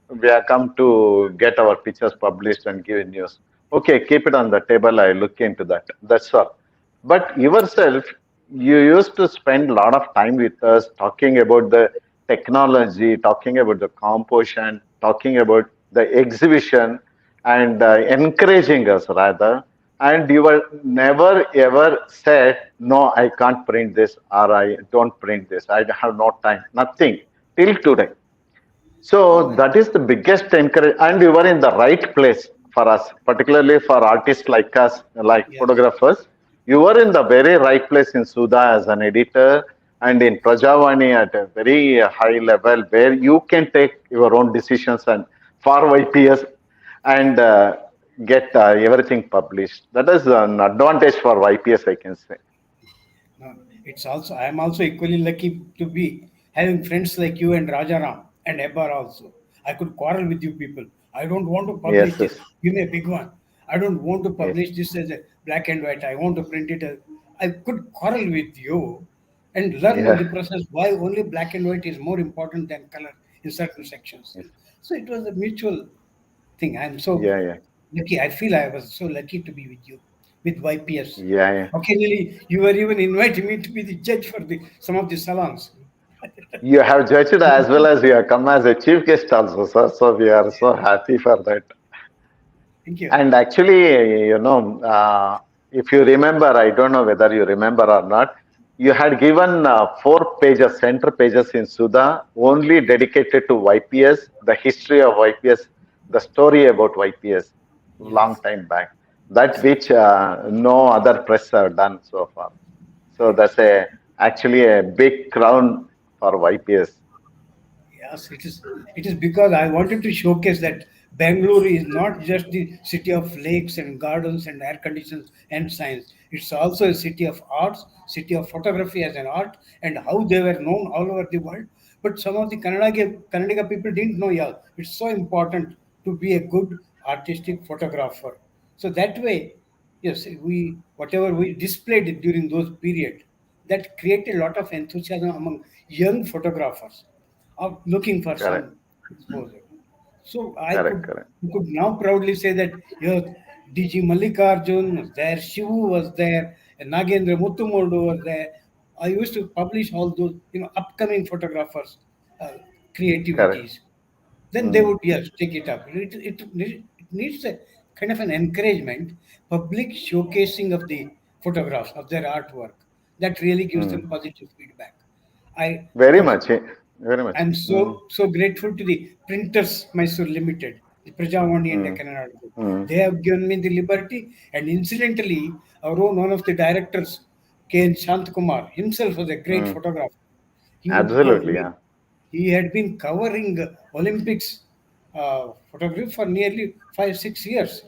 We have come to get our pictures published and give news." Okay, keep it on the table. I look into that. That's all. But yourself, you used to spend a lot of time with us talking about the technology, talking about the composition, talking about the exhibition, and encouraging us rather. And you were never ever said, "No, I can't print this," or "I don't print this. I have no time." Nothing till today. So Oh, that is the biggest encourage, and you were in the right place for us, particularly for artists like us, like yes. photographers. You were in the very right place in Sudha as an editor and in Prajavani at a very high level where you can take your own decisions and for YPS and get everything published. That is an advantage for YPS, I can say. No, it's also I am also equally lucky to be having friends like you and Rajaram and Ebbar also. I could quarrel with you people. I don't want to Yes, publish this. yes. Give me a big one. I don't want to Yes. publish this as a black and white. I want to print it as. I could quarrel with you and learn in the Yeah. process why only black and white is more important than color in certain sections. Yes. So it was a mutual thing. I'm so Yeah. Yeah. lucky. I feel I was so lucky to be with you, with YPS. Yeah. Yeah. Occasionally, you were even inviting me to be the judge for the some of the salons. You have judged as well as you have come as a chief guest also, sir. So we are so happy for that. Thank you. And actually, if you remember, I don't know whether you remember or not, you had given 4 pages, center pages in Sudha, only dedicated to YPS, the history of YPS, the story about YPS, long Yes. time back. That which no other press have done so far. So that's a actually a big crown for YPS. Yes, it is. It is because I wanted to showcase that Bengaluru is not just the city of lakes and gardens and air conditions and science. It's also a city of arts, city of photography as an art, and how they were known all over the world. But some of the Kannadiga people didn't know. Yeah, it's so important to be a good artistic photographer. So that way, yes, we whatever we displayed during those period, that created a lot of enthusiasm among young photographers of looking for Correct, some exposure. So correct, correct, you could now proudly say that your DG Mallikarjun was there, Shivu was there, and Nagendra Muttumurdu was there. I used to publish all those, upcoming photographers' uh, correct. creativities. Then they Mm, would, yes, take it up. It needs a kind of an encouragement, public showcasing of the photographs of their artwork. That really gives mm. them positive feedback. I Very for much, very much. I'm Mm, so grateful to the printers Mysore Limited, the Prajavani and mm, Deccan Group. mm, They have given me the liberty, and incidentally, our own one of the directors, K. N. Shantakumar, himself was a great mm. photographer. Because Absolutely, yeah. he had been covering Olympics photography for nearly 5 6 years.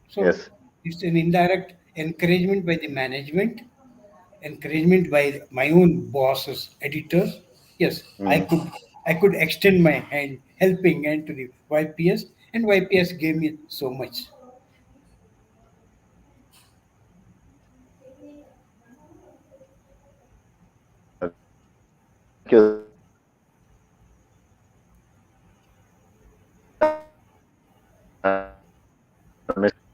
So Yes. it's an indirect encouragement by the management, encouragement by my own bosses, editors. Yes, I Mm. could I could extend my hand, helping hand to the YPS, and YPS gave me so much. Thank you, sir.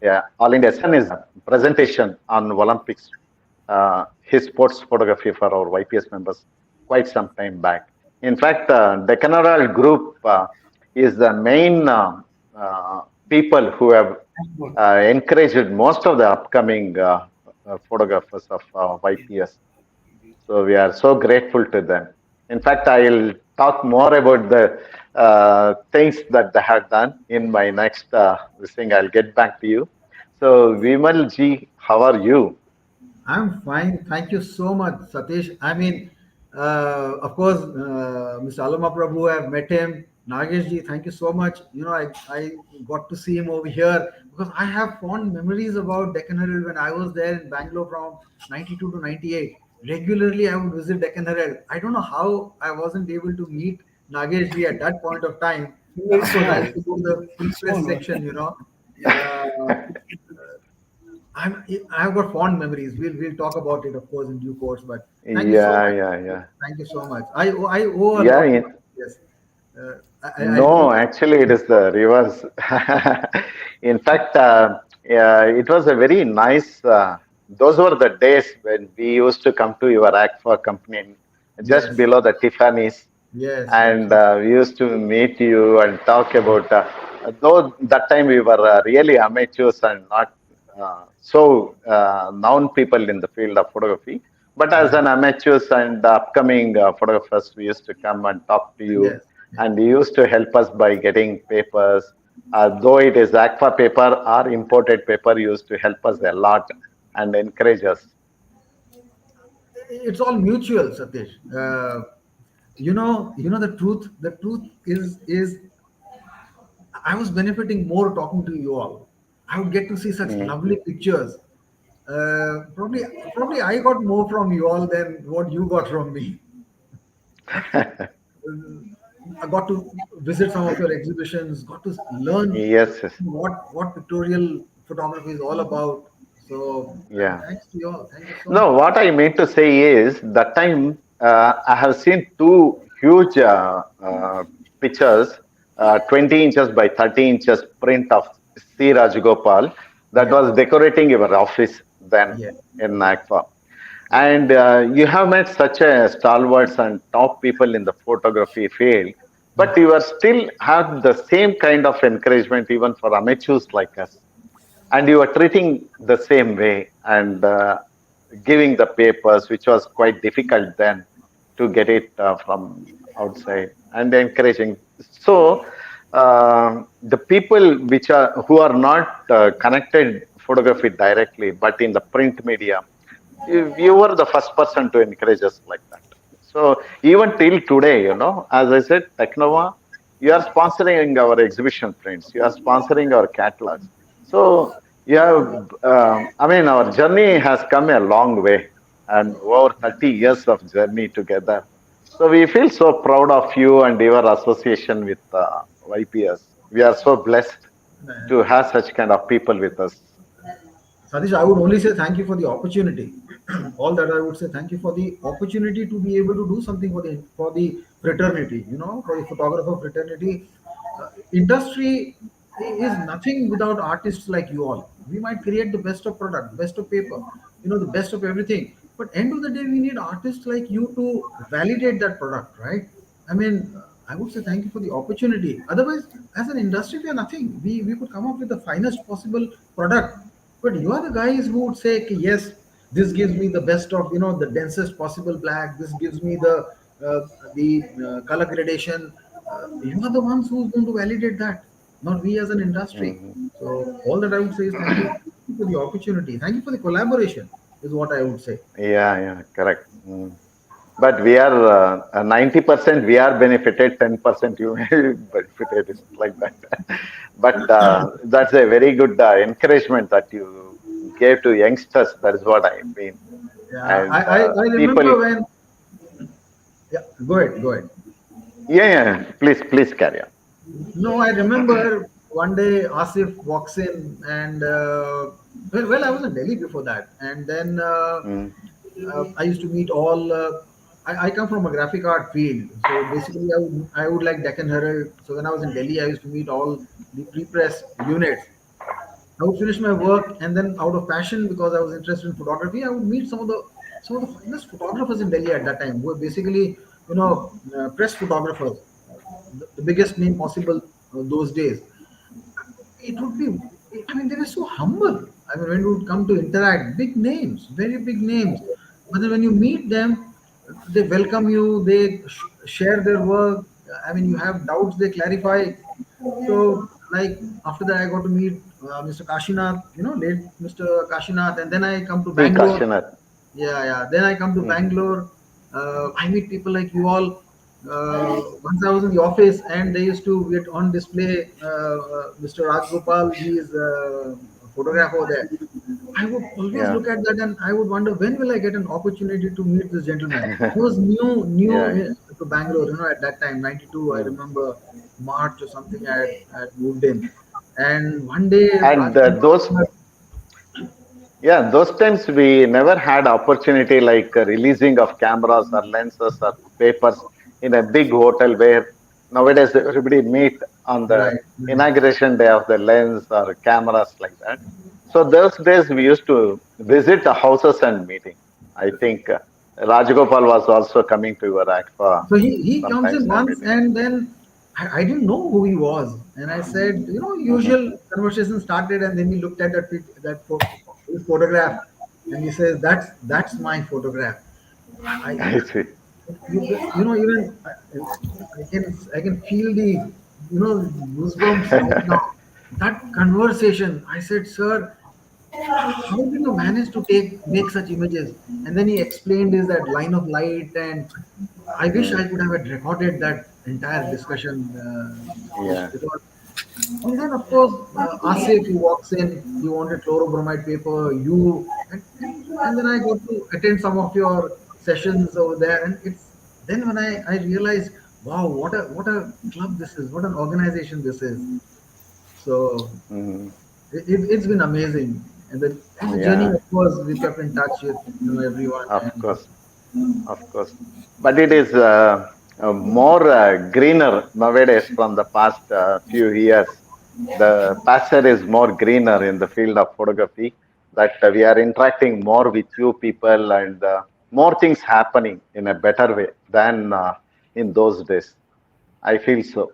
Yeah, All India is presentation on Olympics, his sports photography for our YPS members quite some time back. In fact, Deccan Group is the main people who have encouraged most of the upcoming photographers of YPS. So we are so grateful to them. In fact, I'll talk more about the things that they have done in my next this thing. I'll get back to you. So Vimal ji, how are you? I'm fine. Thank you so much, Satish. I mean, of course, Mr. Allama Prabhu, I've met him. Nagesh ji, thank you so much. I got to see him over here because I have fond memories about Deccan Herald when I was there in Bangalore from 92 to 98. Regularly, I would visit Deccan Herald. I don't know how I wasn't able to meet Nagesh ji at that point of time. Very Of course, I small, used to go to the free small press one. section. Uh, I'm, I've got fond memories. We'll talk about it, of course, in due course. But thank you so Yeah, much. yeah, yeah. Thank you so much. I owe a Yeah, lot to you. Yes. I no, actually, it is the reverse. In fact, yeah, it was a very nice. Those were the days when we used to come to your Act for company just yes, below the Tiffany's, yes, and absolutely. we used to meet you and talk about. Though that time we were really amateurs and not so known people in the field of photography, but as Yeah. an amateurs and upcoming photographers, we used to come and talk to you, Yes. Yes. and you used to help us by getting papers. Though it is aqua paper or imported paper, you used to help us a lot and encourage us. It's all mutual, Satish. You know the truth. The truth is I was benefiting more talking to you all. I would get to see such Mm. lovely pictures. Probably I got more from you all than what you got from me. I got to visit some of your exhibitions, got to learn Yes, yes. what pictorial photography is all about. So, Yeah. thanks to you all. Thank you so No, much. what I meant to say is that time I have seen two huge pictures, 20 inches by 30 inches print of C. Rajagopal that Yes. was decorating your office then Yes. in Yes. NAGPA. And you have met such a stalwarts and top people in the photography field, but Yes. you are still have the same kind of encouragement even for amateurs like us, and you are treating the same way and giving the papers, which was quite difficult then to get it from outside, and encouraging. So the people which are who are not connected photography directly, but in the print media, you were the first person to encourage us like that. So even till today, as I said, Technova, you are sponsoring our exhibition prints, you are sponsoring our catalogs. So yeah, I mean, our journey has come a long way, and over 30 years of journey together. So we feel so proud of you and your association with YPS. We are so blessed to have such kind of people with us. Satish, I would only say thank you for the opportunity. All that I would say thank you for the opportunity to be able to do something for the fraternity. For the photographer fraternity. Industry is nothing without artists like you all. We might create the best of product, best of paper, the best of everything. But end of the day, we need artists like you to validate that product, right? I mean, I would say thank you for the opportunity. Otherwise, as an industry, we are nothing. We could come up with the finest possible product, but you are the guys who would say, "Okay, yes, this gives me the best of the densest possible black. This gives me the color gradation." You are the ones who's going to validate that, not we as an industry. Mhm. So all that I would say is thank you. Thank you for the opportunity. Thank you for the collaboration. Is what I would say. Yeah, yeah, correct. But we are 90% we are benefited, 10% you may be benefited. It's like that. But that's a very good encouragement that you gave to youngsters. That is what I mean. Yeah, And I people, remember when. Yeah, go ahead, go ahead. yeah, yeah, please carry on. No, I remember one day Asif walks in and I was in Delhi before that, and then Mm, I used to meet all. I come from a graphic art field, so basically I would like Deccan Herald. So when I was in Delhi, I used to meet all the pre-press units. I would finish my work, and then out of passion, because I was interested in photography, I would meet some of the finest photographers in Delhi at that time, who were basically press photographers, the biggest name possible those days. It would be, I mean, they were so humble. I mean, when you would come to interact, big names, very big names. But then when you meet them, they welcome you, they share their work. I mean, you have doubts, they clarify. So, like, after that, I got to meet Mr. Kashinath, late Mr. Kashinath, and then I come to P. Bangalore. Kashinath. Yeah, yeah. Then I come to Mhm. Bangalore. I meet people like you all. Once I was in the office, and they used to get on display Mr. Raj Gopal, his photograph over there. I would always Yeah. look at that, and I would wonder when will I get an opportunity to meet this gentleman. I was new Yeah. to Bangalore, at that time, 92. I Mm. remember March or something. I had moved in, and one day And Raj Gopal. yeah, those times we never had opportunity like releasing of cameras or lenses or papers in a big hotel where nowadays everybody meet on the Right, right. inauguration day of the lens or cameras like that. So those days we used to visit the houses and meeting. I think Rajagopal was also coming to your act for So he comes sometimes in and once, meeting. and then I didn't know who he was, and I said, Hmm. usual conversation started, and then he looked at his photograph, and he says, "That's my photograph." I I see. even I can feel the goosebumps right now. That conversation, I said, "Sir, how did you manage to make such images?" And then he explained is that line of light, and I wish Mm. I could have had recorded that entire discussion, Yeah. because, and then of course Asif, he walks in, he wanted chlorobromide paper, and then I got to attend some of your sessions over there, and it's then when I realized, wow, what a club this is, what an organization this is. So Mm. it's been amazing, and the journey, Yeah, of course, we kept in touch with everyone, of and course, of course. But it is more greener nowadays from the past few years. The pasture is more greener in the field of photography. That we are interacting more with you people and more things happening in a better way than in those days. I feel so.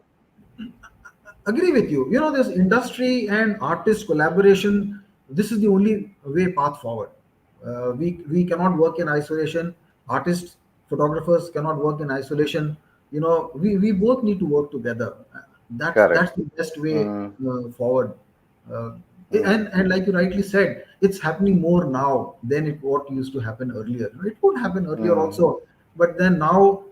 agree with you. You know, this industry and artist collaboration. This is the only way path forward. We cannot work in isolation. Artists, photographers cannot work in isolation. You know, we both need to work together. That's Correct. the best way Mm, forward. Uh, mm, and like you rightly said, it's happening more now than it what used to happen earlier. It would happen earlier mm. also, but then now.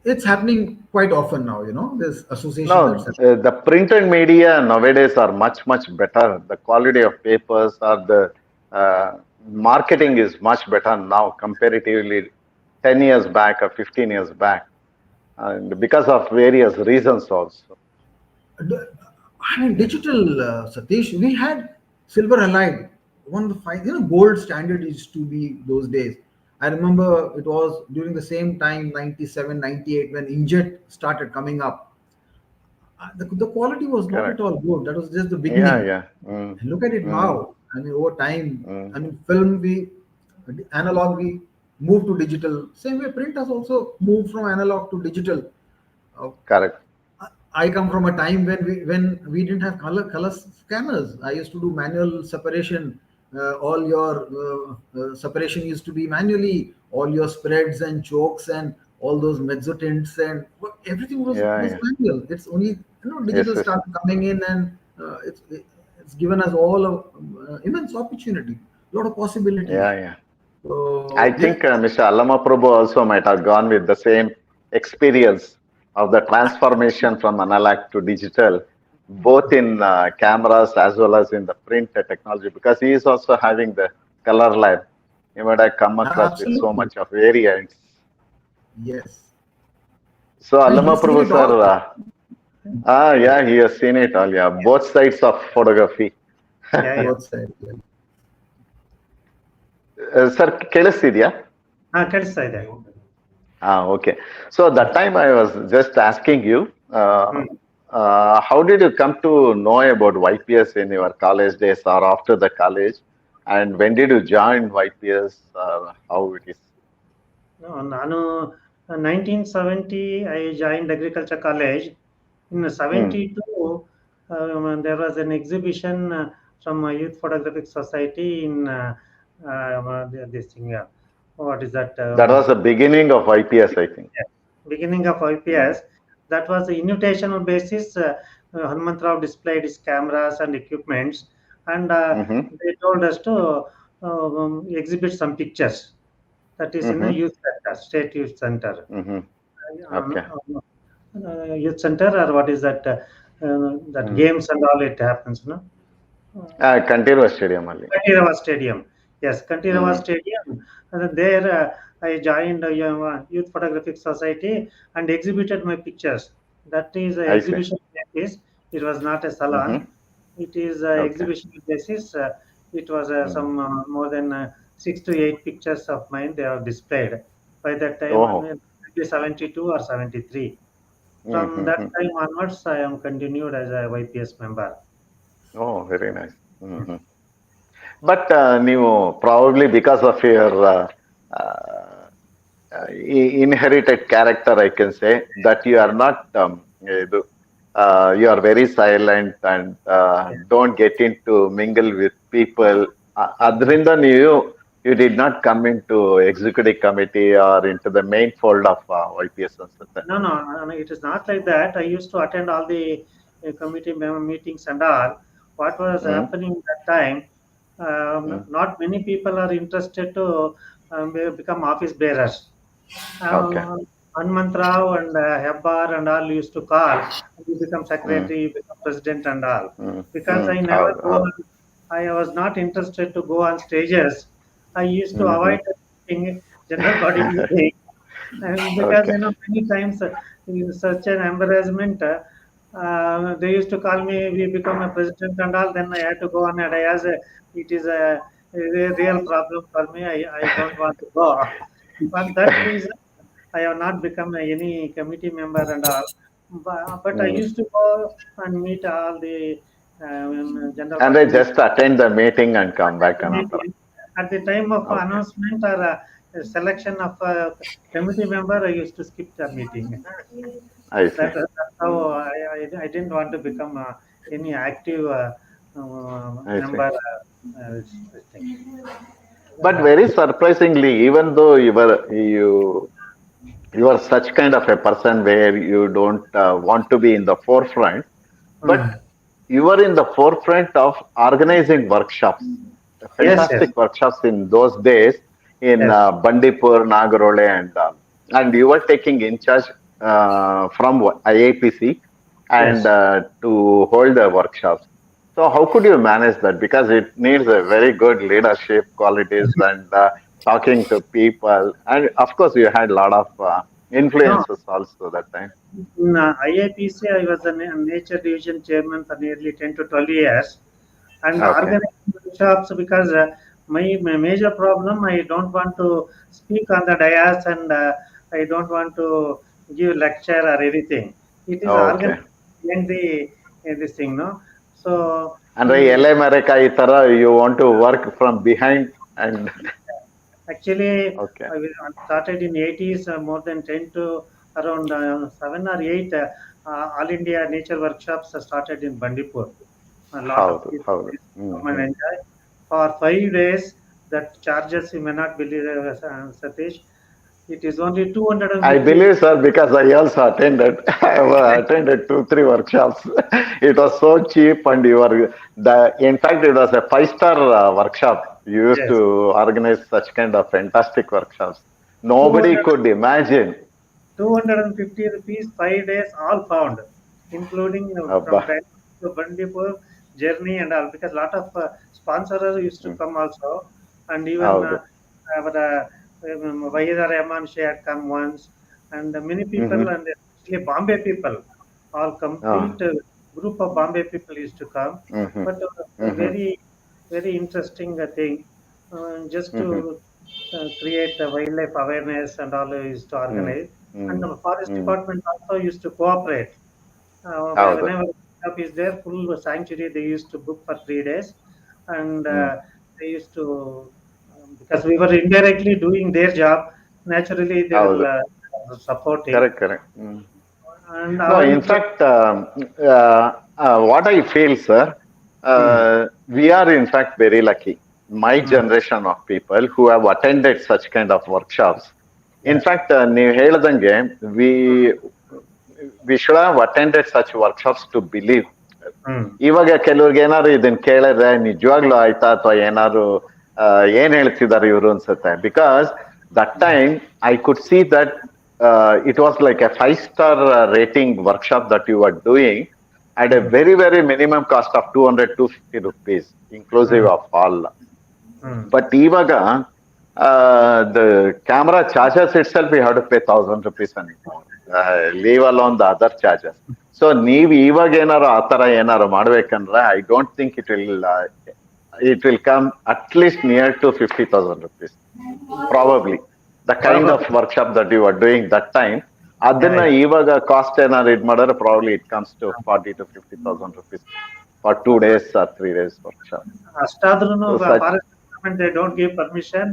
It's happening quite often now, this association that's No, happening. the printed media nowadays are much, much better. The quality of papers or the marketing is much better now comparatively 10 years back or 15 years back. And because of various reasons also. I mean, digital, Satish, we had silver halide, one of the fine, gold standard used to be those days. I remember it was during the same time, 97, 98, when Inkjet started coming up. The quality was not at Correct. all good. That was just the Yeah, beginning. yeah. Mm, And look at it mm, now. I mean, over time, mm. I mean, film, analog, we moved to digital. Same way, print has also moved from analog to digital. Uh, Correct. I come from a time when we didn't have color scanners. I used to do manual separation. All your separation used to be manually. All your spreads and chokes and all those mezzotints and everything Yeah, was yeah. manual. It's only Yes, digital yes. started coming in, and it's given us all a immense opportunity, a lot of possibilities. Yeah, yeah. I So yes, think Mr. Allama Prabhu also might have gone with the same experience of the transformation from analog to digital, both in cameras as well as in the print technology, because he is also having the color lab. He might have come across with so absolutely, much of variants. yes, So and Allama he's seen Prabhu it all. sir, yeah, he has seen it all. Yeah, both sides of photography. Yeah, yeah. Both sides. Yeah. Sir, ಕೇಳಿಸ್ತಿದ್ಯಾ? ಕಳಿಸ್ತಾ ಇದೆ. Okay. So that time I was just asking you, Hmm. how did you come to know about YPS in your college days or after the college? And when did you join YPS? How it is? No, ನಾನು 1970 I joined agriculture college. In Hmm. 72 there was an exhibition from Youth Photographic Society in this thing. What is that? That was the beginning of YPS, I think. Yeah, beginning of Hmm. YPS. That was the invitational basis. Hanumantrao displayed his cameras and equipments, and Mm-hmm. they told us to exhibit some pictures. That is in a Mm-hmm. youth center, state youth center. Mm-hmm. Okay. Youth center, or what is that? That Mm. games and all it happens, no? Continuous stadium only. Kantirava Stadium. Yes, Kantirava Mm. Stadium. And then there I joined a Youth Photographic Society and exhibited my pictures. That is an I see. exhibition basis. It was not a salon. Mm-hmm. It is an Okay. exhibition basis. It was Mm. some more than 6 to 8 pictures of mine. They are displayed. By that time, Oh. maybe 72 or 73. From that Mm-hmm. time onwards, I am continued as a YPS member. Oh, very nice. Mm-hmm. But ನೀವು probably because of your uh, inherited character, I can say that you are not you are very silent and don't get into mingle with people. ಅದರಿಂದ you did not come into executive committee or into the main fold of YPS ಅನ್ಸುತ್ತೆ. No, no, no, no, it is not like that. I used to attend all the committee meetings and all. What was Mm. happening that time? Mm. Not many people are interested to become office bearers. Okay. Hanuman Rao and Hebbar and all used to call. You become Mm. secretary, you become president and all. Mm. Because Mm. I never ಹೌದು go ಹೌದು. on, I was not interested to go on stages. I used to Mm-hmm. avoid general body meeting. And because Okay. many times in such an embarrassment, They used to call me, we become a president and all. Then I had to go on and I asked, it is a real problem for me. I don't want to go. For that reason, I have not become any committee member and all. But I Mm. used to go and meet all the general And they body just attend the meeting and come back another. meeting. At the time of Okay, announcement or selection of a committee member, I used to skip the meeting. I see. That's how I didn't want to become any active I see. member. This thing. But very surprisingly, even though you are such kind of a person where you don't want to be in the forefront, but Hmm. you were in the forefront of organizing workshops, Yes, yes, fantastic workshops in those days in yes, Bandipur, Nagarole, and you were taking in charge from IAPC and yes. to hold the workshops. So how could you manage that? Because it needs a very good leadership qualities and talking to people, and of course you had a lot of No, influences also that time. in IIPC, I was the nature division chairman for nearly 10 to 12 years. And Okay. organizing workshops because my major problem, I don't want to speak on the dais and I don't want to give lecture or anything. It is Okay. organized behind the this thing, no? So ಅಂದ್ರೆ mm, ಎಲೆ ಮರೆಕಾಯಿ ಈ ತರ you want to work from behind and actually, okay. I started in 80s, more than 10 to around 7 or 8 All India nature workshops started in Bandipur. A lot of ಹೌದು people ಹೌದು used to come and hmm. enjoy. For 5 days, that charges you may not believe, Satish. It is only I 250 believe, sir, because I also attended. I have attended 2, 3 workshops. It was so cheap, and you were the. In fact, it was a five-star workshop. You used to yes, organize such kind of fantastic workshops. Nobody 200, could imagine. 250 rupees, 5 days, all found, including from Abba. Bangalore to Bandipur journey and all, because a lot of sponsors used to hmm. come also, and even ಹೌದು. our Vahida Rahman, she had come once, and many people, hmm. and especially Bombay people, all hmm. complete group of Bombay people used to come, hmm. Hmm. but hmm. very, very interesting thing, just hmm. Hmm. to create wildlife awareness and all used to hmm. organize. And hmm. the forest hmm. department also used to cooperate. ಹೌದು. Whenever workshop is there, full sanctuary they used to book for 3 days, and hmm. they used to because we were indirectly doing their job. Naturally, they ಹೌದು. will support it. Correct, correct. Hmm. And No, all in India. fact, what I feel, sir, Hmm, we are in fact very lucky. My hmm, generation of people who have attended such kind of workshops. In yeah. fact, ನೀವು ಹೇಳ್ದಂಗೆ we should have attended such workshops to believe. Hmm, ಇವಾಗ ಕೆಲವ್ರಿಗೆ ಏನಾದ್ರು ಇದನ್ನ ಕೇಳಿದ್ರೆ ನಿಜವಾಗ್ಲೂ ಆಯ್ತಾ ಅಥವಾ ಏನಾದ್ರು ಏನ್ ಹೇಳ್ತಿದ್ದಾರೆ ಇವರು ಅನ್ಸುತ್ತೆ because that time I could see that it was like a five-star rating workshop that you were doing at a hmm, very, very minimum cost of 200, 250 rupees, inclusive hmm, of all. hmm. But ivaga, the camera charges itself, we have to pay 1,000 rupees and more. Leave alone the other charges. So ನೀವು ಇವಾಗ ಏನಾರು ಆ ತರ ಏನಾರು ಮಾಡ್ಬೇಕಂದ್ರೆ I don't think it will come at least near to 50,000 rupees. Probably. The kind of Probably. workshop that you were doing that time, Yeah, ಅದನ್ನ yeah. ಇವಾಗ cost ಏನಾದ್ರು ಇದ್ ಮಾಡಿದ್ರೆ probably it comes to 40 to 50,000 rupees for 2 days or 3 days workshop. ಅಷ್ಟಾದ್ರೂ So such, forest department they don't give permission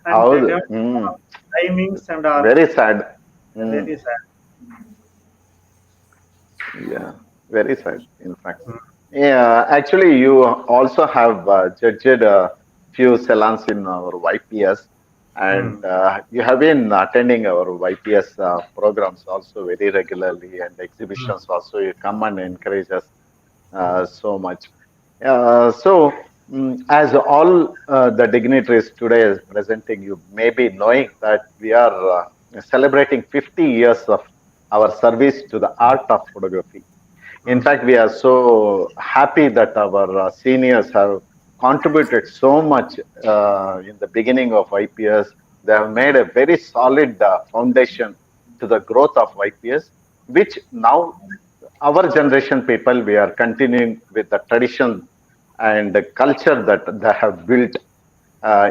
and they ಹೌದು don't hmm have timings and all. very sad. Hmm Very sad. Yeah, very sad, in fact. Yeah, actually, you also have judged a few salons in our YPS, Hmm. and you have been attending our YPS programs also very regularly, and Hmm. exhibitions also. You come and encourage us so much. So, as all the dignitaries today is presenting, you may be knowing that we are celebrating 50 years of our service to the art of photography. In Hmm. fact, we are so happy that our seniors have contributed so much in the beginning of YPS. They have made a very solid foundation to the growth of YPS, which now our generation people, we are continuing with the tradition and the culture that they have built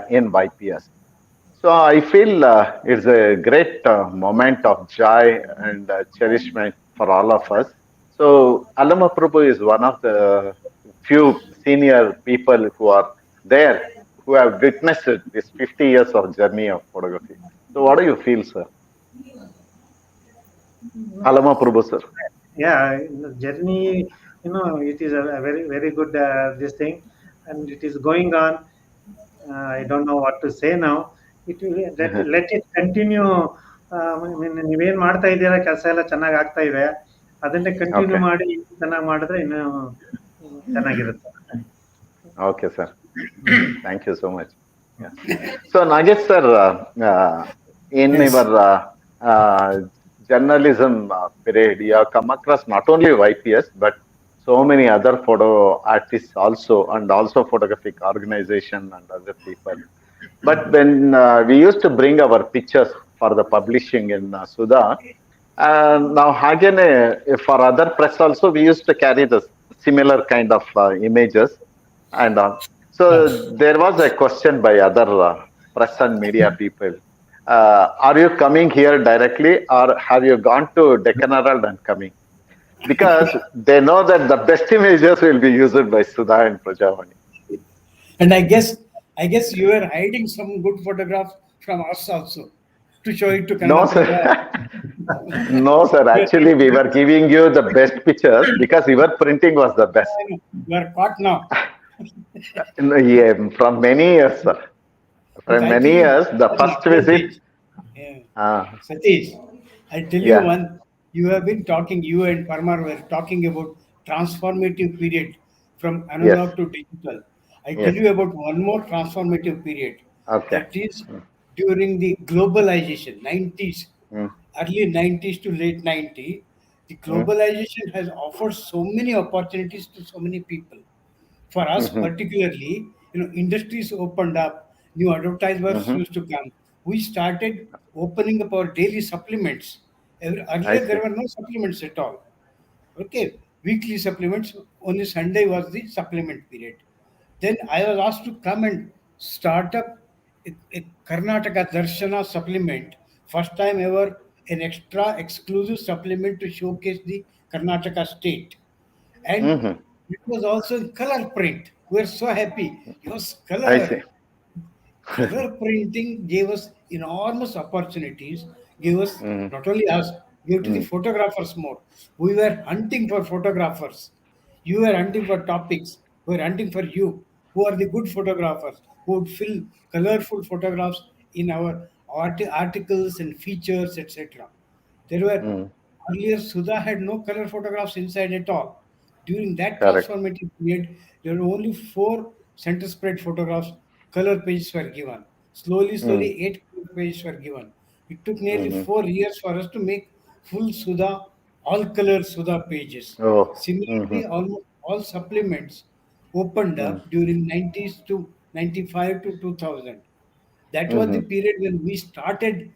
in YPS. So I feel it's a great moment of joy and cherishment for all of us. So Allama Prabhu is one of the few senior people who are there who have witnessed this 50 years of journey of photography. So what do you feel, sir? Allama Prabhu, sir. Yeah, the journey, it is a very, very good this thing, and it is going on. I don't know what to say now. It will let it continue. ನೀವೇನ್ ಮಾಡ್ತಾ ಇದ್ದೀರಾ, ಕೆಲಸ ಎಲ್ಲ ಚೆನ್ನಾಗಿ ಆಗ್ತಾ ಇದೆ, ಅದನ್ನೇ continue Okay. ಮಾಡಿ ಚೆನ್ನಾಗಿ ಮಾಡಿದ್ರೆ ಇನ್ನೂ ಚೆನ್ನಾಗಿರುತ್ತೆ. Okay, sir. Thank you so much. Yeah. So, Nagesh sir, in Yes. your journalism period, you have come across not only YPS but so many other photo artists also, and also photographic organization and other people. But when we used to bring our pictures for the publishing in Sudha, now again for other press also we used to carry the similar kind of images and so there was a question by other press and media people. Are you coming here directly or have you gone to Deccan Herald and coming? Because they know that the best images will be used by Sudha and Prajavani. And I guess you were hiding some good photographs from us also to show it to No, Kannada sir. Prabhu. No, sir. Actually, we were giving you the best pictures because your printing was the best. You are caught now. Yeah, from many years, sir. But From I many tell you years, the one first visit. advantage. Yeah. Uh, Satish, I tell you yeah. one, you have been talking, you and Parmar were talking about transformative period from Yes. analog to digital. I tell Yes. you about one more transformative period. Okay. That is during the globalization, 90s, Mm, early 90s to late 90s. The mm, globalization has offered so many opportunities to so many people. For us mhm, particularly, industries opened up, new advertisers mhm. used to come. We started opening up our daily supplements. I Earlier, see. there were no supplements at all. Okay, weekly supplements. Only Sunday was the supplement period. Then I was asked to come and start up a Karnataka Darshana supplement. First time ever, an extra exclusive supplement to showcase the Karnataka state. And Hmm. it was also in color print. We were so happy. Yes, I see. color printing gave us enormous opportunities, gave us Mm, not only us, gave to the mm, photographers more. We were hunting for photographers. You were hunting for topics. We were hunting for you. Who are the good photographers who would fill colorful photographs in our articles and features, etc. There were mm. earlier Sudha had no color photographs inside at all. During that Correct. transformative period, there were only four center spread photographs, color pages were given. Slowly, Mm, slowly, eight color pages were given. It took nearly mhm. 4 years for us to make full Sudha, all color Sudha pages. Oh. Similarly, Mhm, almost all supplements opened mm, up during 90s to 95 to 2000. That was the mhm, period when we started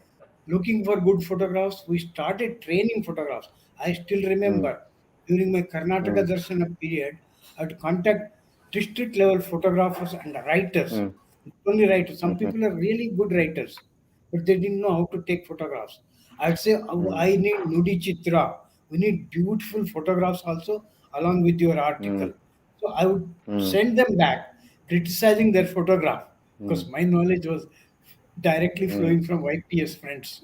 looking for good photographs. We started training photographs. I still mm, remember during my Karnataka mm, Darshana period, I would contact district level photographers and writers. mm, Not only writers, some mhm, people are really good writers, but they didn't know how to take photographs. I'd say, "Oh, mm, I need nudi chitra. We need beautiful photographs also along with your article." mm, So I would mm, send them back criticizing their photograph because mm, my knowledge was directly mm, flowing from YPS friends.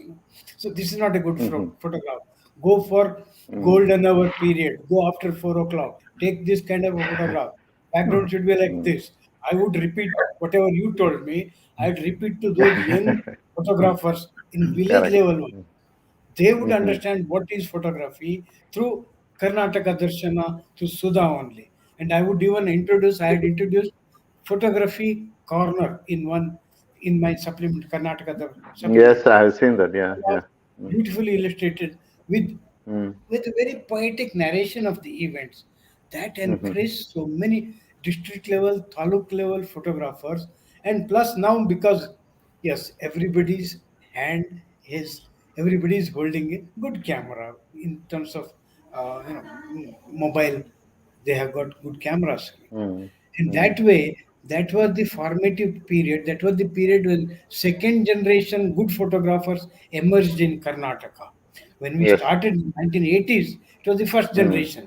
So this is not a good mhm, photograph. Go for mm, golden hour period. Go after 4 o'clock. Take this kind of a photograph. Background should be like mm. this. I would repeat whatever you told me. I'd repeat to those young photographers in village Correct. level. They would Mhm, understand what is photography through Karnataka Darshana, through Sudha only. And I had introduced photography corner in my supplement, supplement yes, I paper. have seen that. Yeah, It yeah. was Mm, beautifully illustrated mm, with a very poetic narration of the events that mhm, encouraged so many district level, taluk level photographers. And plus now because yes, hand is everybody is holding a good camera in terms of mobile. They have got good cameras. mm, In mm. that way, that was the formative period. That was the period when second generation good photographers emerged in Karnataka. When we Yes. started in 1980s, it was the first Mm. generation.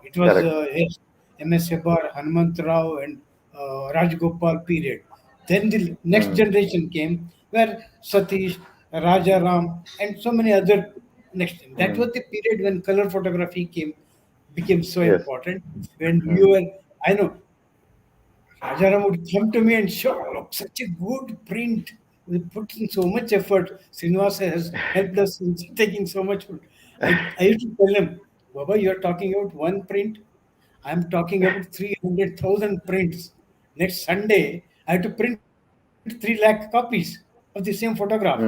It was Correct. MS Hebar, Hanmant Rao, and Rajgopal period. Then the next Mm. generation came, where Satish, Rajaram, and so many other next. That Mm. was the period when color photography became so Yes. important. When we Mm. were, I know, Rajaram would come to me and show, look, such a good print. We put in so much effort. Srinivasa has helped us in taking so much. I used to tell him, Baba, you're talking about one print. I'm talking about 300,000 prints. Next Sunday, I have to print 3 lakh copies of the same photograph.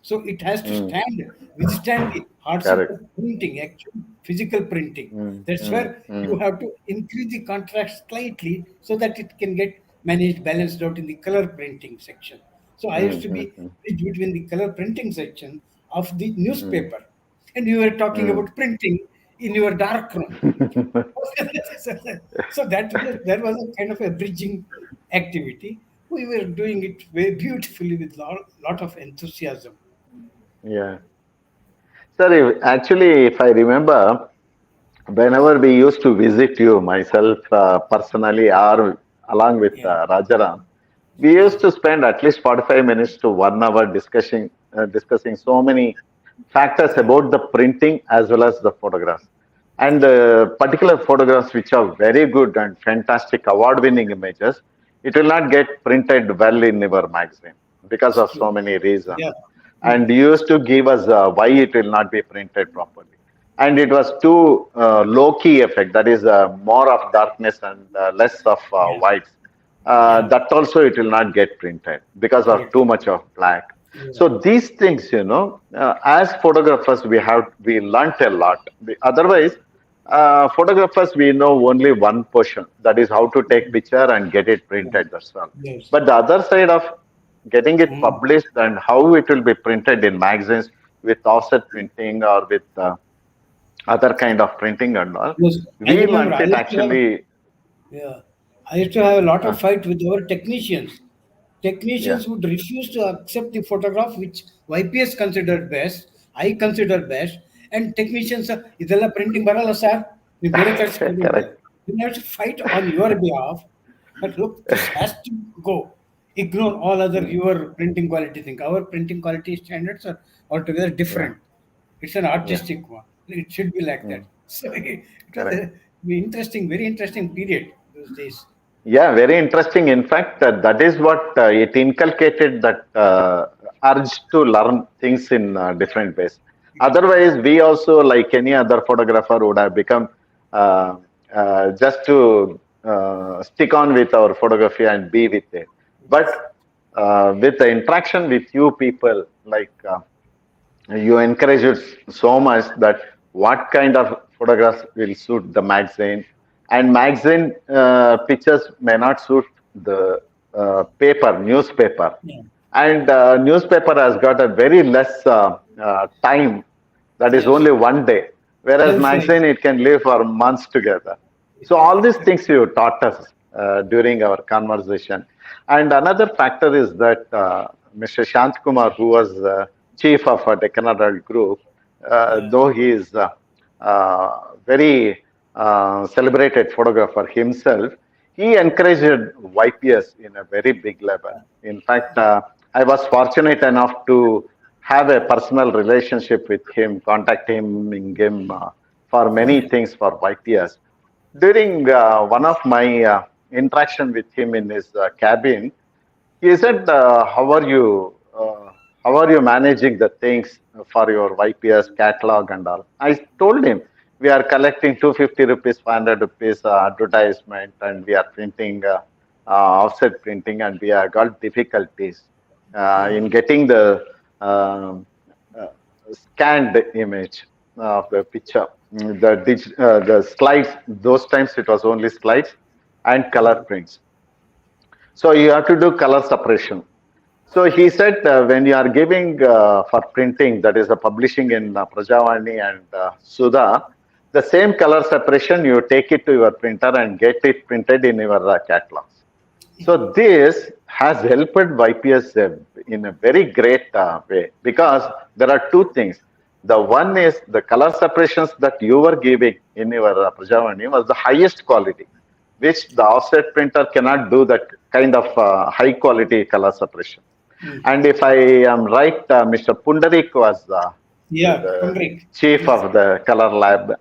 So Mm. it has to stand, Mm. withstand the hardships of Correct. printing, actual physical printing. Mm. That's where Mm. you Mm. have to increase the contrast slightly so that it can get managed, balanced out in the color printing section. So I used Mm. to be Mm. bridge between the color printing section of the Mm. newspaper. And you were talking Mm. about printing in your dark room. So that was a kind of a bridging activity. We were doing it very beautifully with lot of enthusiasm. Yeah. Sir, actually, if I remember, whenever we used to visit you, myself personally, or along with Yeah, Rajaram, we yeah, used to spend at least 45 minutes to 1 hour discussing so many factors yeah, about the printing as well as the photographs. And yeah. the particular photographs which are very good and fantastic award-winning images, it will not get printed well in your magazine because It's of so true. many reasons. Yeah, And true. you used to give us why it will not be printed properly. And it was too low key effect, that is more of darkness and less of Yeah, whites. yeah. That also it will not get printed because of Correct. too much of black. Yeah, So these things, as photographers, we learnt a lot. Otherwise, photographers, we know only one portion, that is how to take picture and get it yeah. printed. That's all. Yes. But the other side of getting it Mm. published and how it will be printed in magazines with offset printing or with other kind of printing and all, Yes, I we remember learnt I it used to have actually. Yeah, I used to have a lot of Uh, fight with our technicians. yeah, Technicians would refuse to accept the photograph which YPS considered best, I consider best, and technicians ಇದೆಲ್ಲ printing ಬರಲ್ಲ sir, ನೀವು ಬೇರೆ ತರಿಸ್ಕೊಳ್ಳಿ ಅಂತ. correct. We have to fight on your behalf. But look, this has to go. Ignore all other Mm, your printing quality thing. Our printing quality standards are altogether yeah, different. It's an yeah, artistic one. It should be like that. mm, So it was correct. a interesting, very interesting period those days. Yeah, very interesting. In fact, that is what it inculcated, that urge to learn things in different ways. Yeah, Otherwise, we also, like any other photographer, would have become uh, just to stick on with our photography and be with it. But yes, with the interaction with you people, like you encourage it so much that what kind of photographs will suit the magazine, and magazine pictures may not suit the paper newspaper, yeah, and newspaper has got a very less time, that is yes. only 1 day, whereas Shelf life. magazine it can live for months together. So all Yeah, these things you taught us during our conversation. And another factor is that Mr. Shant Kumar, who was chief of a Deccan Adult Group, yeah, though he is very celebrated photographer himself, he encouraged YPS in a very big level. In fact, I was fortunate enough to have a personal relationship with him, contacting him for many okay. things for YPS. During one of my interaction with him in his cabin, he said, how are you managing the things for your YPS catalog and all?" I told him, "We are collecting 250 rupees, 500 rupees advertisement, and we are printing offset printing, and we have got difficulties in Mm, getting the um, uh, scanned image of the picture. The slides, those times it was only slides and color mm, prints. So you have to do color separation. So he said, when you are giving for printing, that is publishing in Prajavani and Sudha, the same color separation, you take it to your printer and get it printed in your catalogs. So this has helped YPS in a very great way, because there are two things. The one is the color separations that you were giving in your Prajavani was the highest quality, which the offset printer cannot do that kind of high quality color separation. And if I am right, Mr. Pundarik was Yeah, the Punrik. chief of the color lab.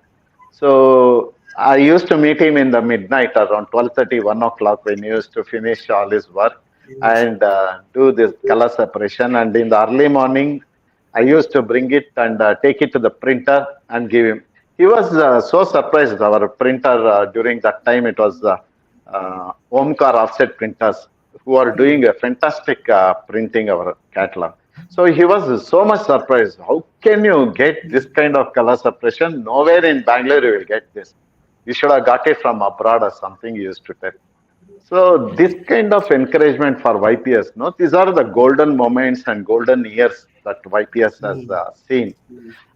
So I used to meet him in the midnight around 12:30, 1 o'clock, when he used to finish all his work Yes. and do this color separation. And in the early morning, I used to bring it and take it to the printer and give him. He was so surprised. Our printer during that time, it was Omkar offset printers who are doing a fantastic printing our catalog. So he was so much surprised. How can you get this kind of color separation? Nowhere in Bangalore you will get this. You should have got it from abroad or something, he used to tell. So this kind of encouragement for YPS, no, these are the golden moments and golden years that YPS has seen.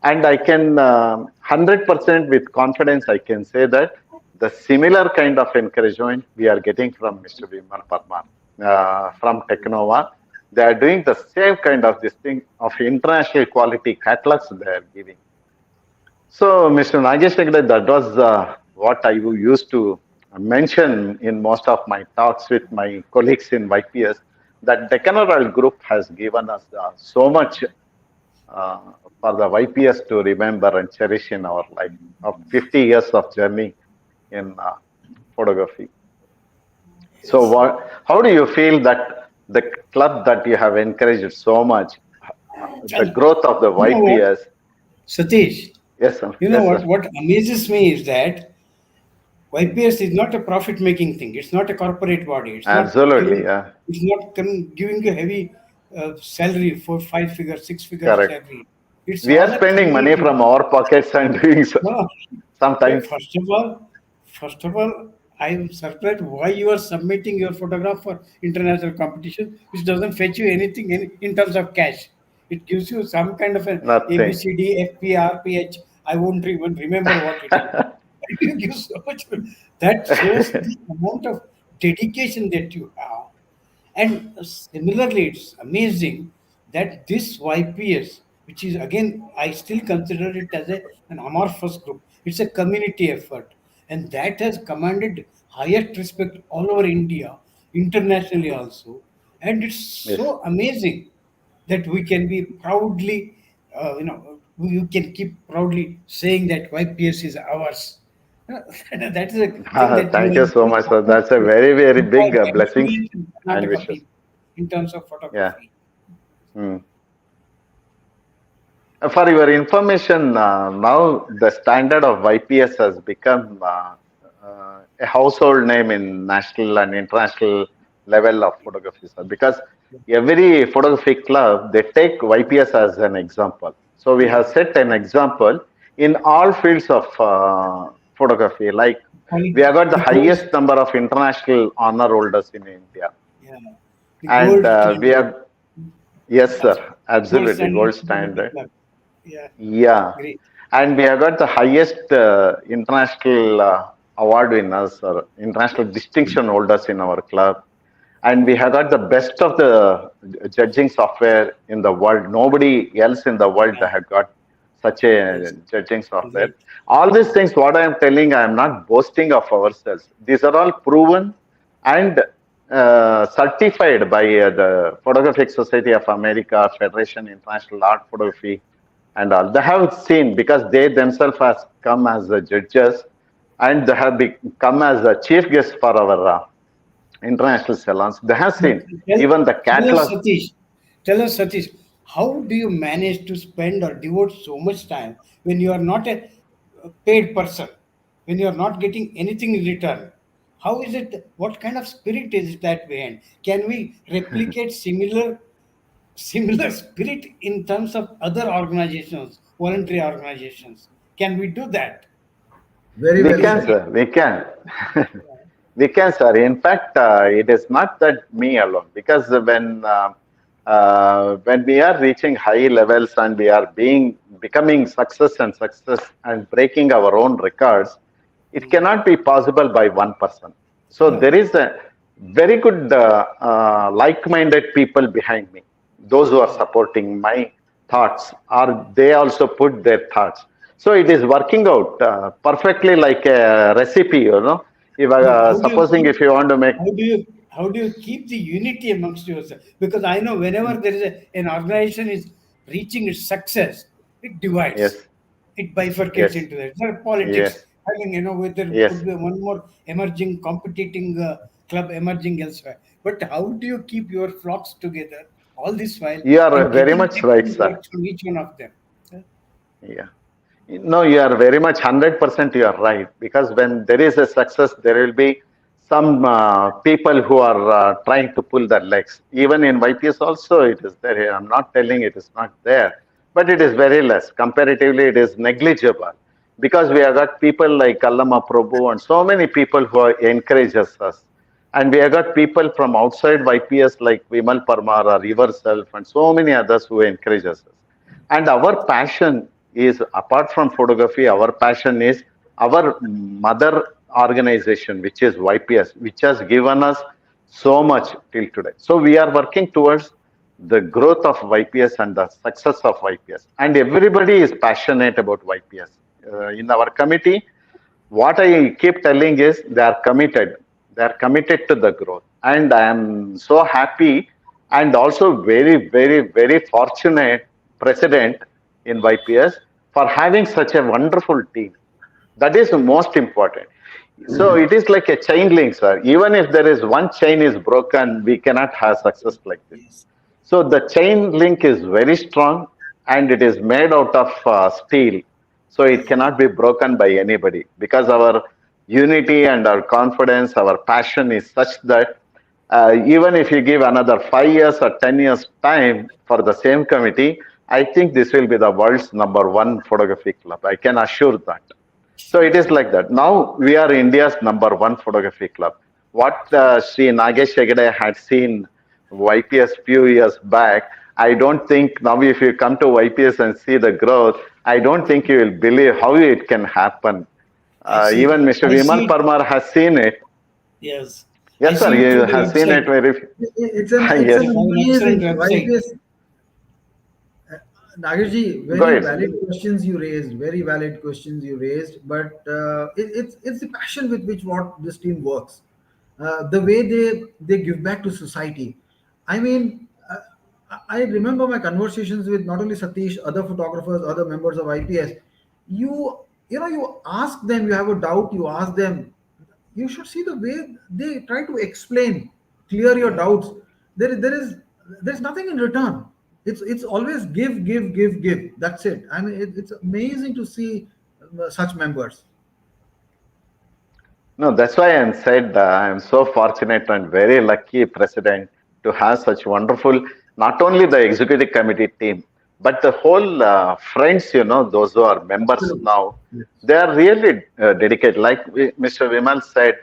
And I can 100% with confidence, I can say that the similar kind of encouragement we are getting from Mr. Vimal Parmar from Technova. They are doing the same kind of this thing of international quality catalogs they are giving. So, Mr. Nagesh Hegde, that was what I used to mention in most of my talks with my colleagues in YPS, that Deccan Oil Group has given us so much for the YPS to remember and cherish in our life of 50 years of journey in photography. So, how do you feel that the club that you have encouraged so much, the growth of the You know what, YPS? Satish? Yes, sir. You know Yes, what? sir. What amazes me is that YPS is not a profit-making thing. It's not a corporate body. Absolutely, yeah. It's not giving you heavy salary for 5 figure, 6 figure Correct. salary. It's We are all a spending money community. from our pockets and doing so No, sometimes. first of all, I am surprised why you are submitting your photograph for international competition, which doesn't fetch you anything in terms of cash. It gives you some kind of an Nothing. ABCD, FP, RPH. I won't even remember what it is. It gives so much. That shows the amount of dedication that you have. And similarly, it's amazing that this YPS, which is again, I still consider it as an amorphous group, it's a community effort. And that has commanded highest respect all over India, internationally also. And it's Yes. so amazing that we can be proudly, you can keep proudly saying that YPS is ours. That is a thing that you Thank you so much, sir. have That's a very, very big blessings experience in and Karnataka wishes. people in terms of Yeah. photography. Hmm. For your information, now the standard of YPS has become a household name in national and international level of photography, sir. Because every photography club, they take YPS as an example. So we have Yes. set an example in all fields of photography. Like we have got the The gold, highest number of international honor holders in India, yeah, the and gold we standard, have, yes, that's sir, gold absolutely standard gold photography standard. club. Yeah, Yeah, great. and we have got the highest international award winners or international distinction holders in our club. And we have got the best of the judging software in the world. Nobody else in the world Yeah, had got such a yes, judging software. great. All these things, what I am telling, I am not boasting of ourselves. These are all proven and certified by the Photographic Society of America, Federation International Art Photography, and all. They have seen because they themselves has come as the judges and they have come as the chief guests for our international salons. They have But seen even the tell us, catalog. Satish, tell us, Satish, how do you manage to spend or devote so much time when you are not a paid person, when you are not getting anything in return? How is it? What kind of spirit is that behind? Can we replicate similar spirit in terms of other organizations, voluntary organizations? Can we do that? Very We well can, said. sir. We can. We can, sir. In fact, it is not that me alone because when when we are reaching high levels and we are becoming success and breaking our own records, it cannot be possible by one person. So No. there is a very good like-minded people behind me, those who are supporting my thoughts, or they also put their thoughts. So it is working out perfectly like a recipe, If But how do you supposing keep if you want to make, how do you keep the unity amongst yourself? Because I know whenever there is an organization is reaching its success, it divides, yes, it bifurcates yes, into that. There are politics. yes, I mean, whether there yes. could be one more emerging competing club emerging elsewhere. But how do you keep your flocks together all this while You are and very getting much right, excellent sir. works from each one of them? Yeah. No, you are very much 100% you are right. Because when there is a success, there will be some people who are trying to pull their legs. Even in YPS also it is there. I'm not telling it is not there, but it is very less. Comparatively, it is negligible. Because we have got people like Allama Prabhu and so many people who encourages us. And we have got people from outside YPS like Vimal Parmar or yourself and so many others who encourages us. And our passion is, apart from photography, our passion is our mother organization, which is YPS, which has given us so much till today. So we are working towards the growth of YPS and the success of YPS. And everybody is passionate about YPS. In our committee, what I keep telling is they are committed. They are committed to the growth. And I am so happy and also very, very, very fortunate president in YPS for having such a wonderful team. That is most important. So it is like a chain link, sir. Even if there is one chain is broken, we cannot have success like this. Yes. So the chain link is very strong and it is made out of steel. So it cannot be broken by anybody because our unity and our confidence, our passion is such that even if you give another 5 years or 10 years time for the same committee, I think this will be the world's number one photography club. I can assure that. So it is like that. Now we are India's number one photography club. What Sri Nagesh Hegde had seen YPS few years back, I don't think now if you come to YPS and see the growth, I don't think you will believe how it can happen. I see Even it. Mr. I see Vimal it. Parmar has seen it. Yes. I Yes, sir, see it you through the have seen it website. very. It's Yes, an You have an excellent amazing website. YPS. Nagarji, go very ahead, sir. valid questions you raised. Very valid questions you raised. But it's the passion with which what this team works, the way they give back to society. I mean, I remember my conversations with not only Satish, other photographers, other members of IPS. You ask them. You have a doubt. You ask them. You should see the way they try to explain, clear your doubts. There's nothing in return. It's always give. That's it. I mean, it's amazing to see such members. No, that's why I'm said I'm so fortunate and very lucky president to have such wonderful, not only the executive committee team, but the whole friends, those who are members Absolutely. now, Yes. they are really dedicated. Like Mr. Vimal said,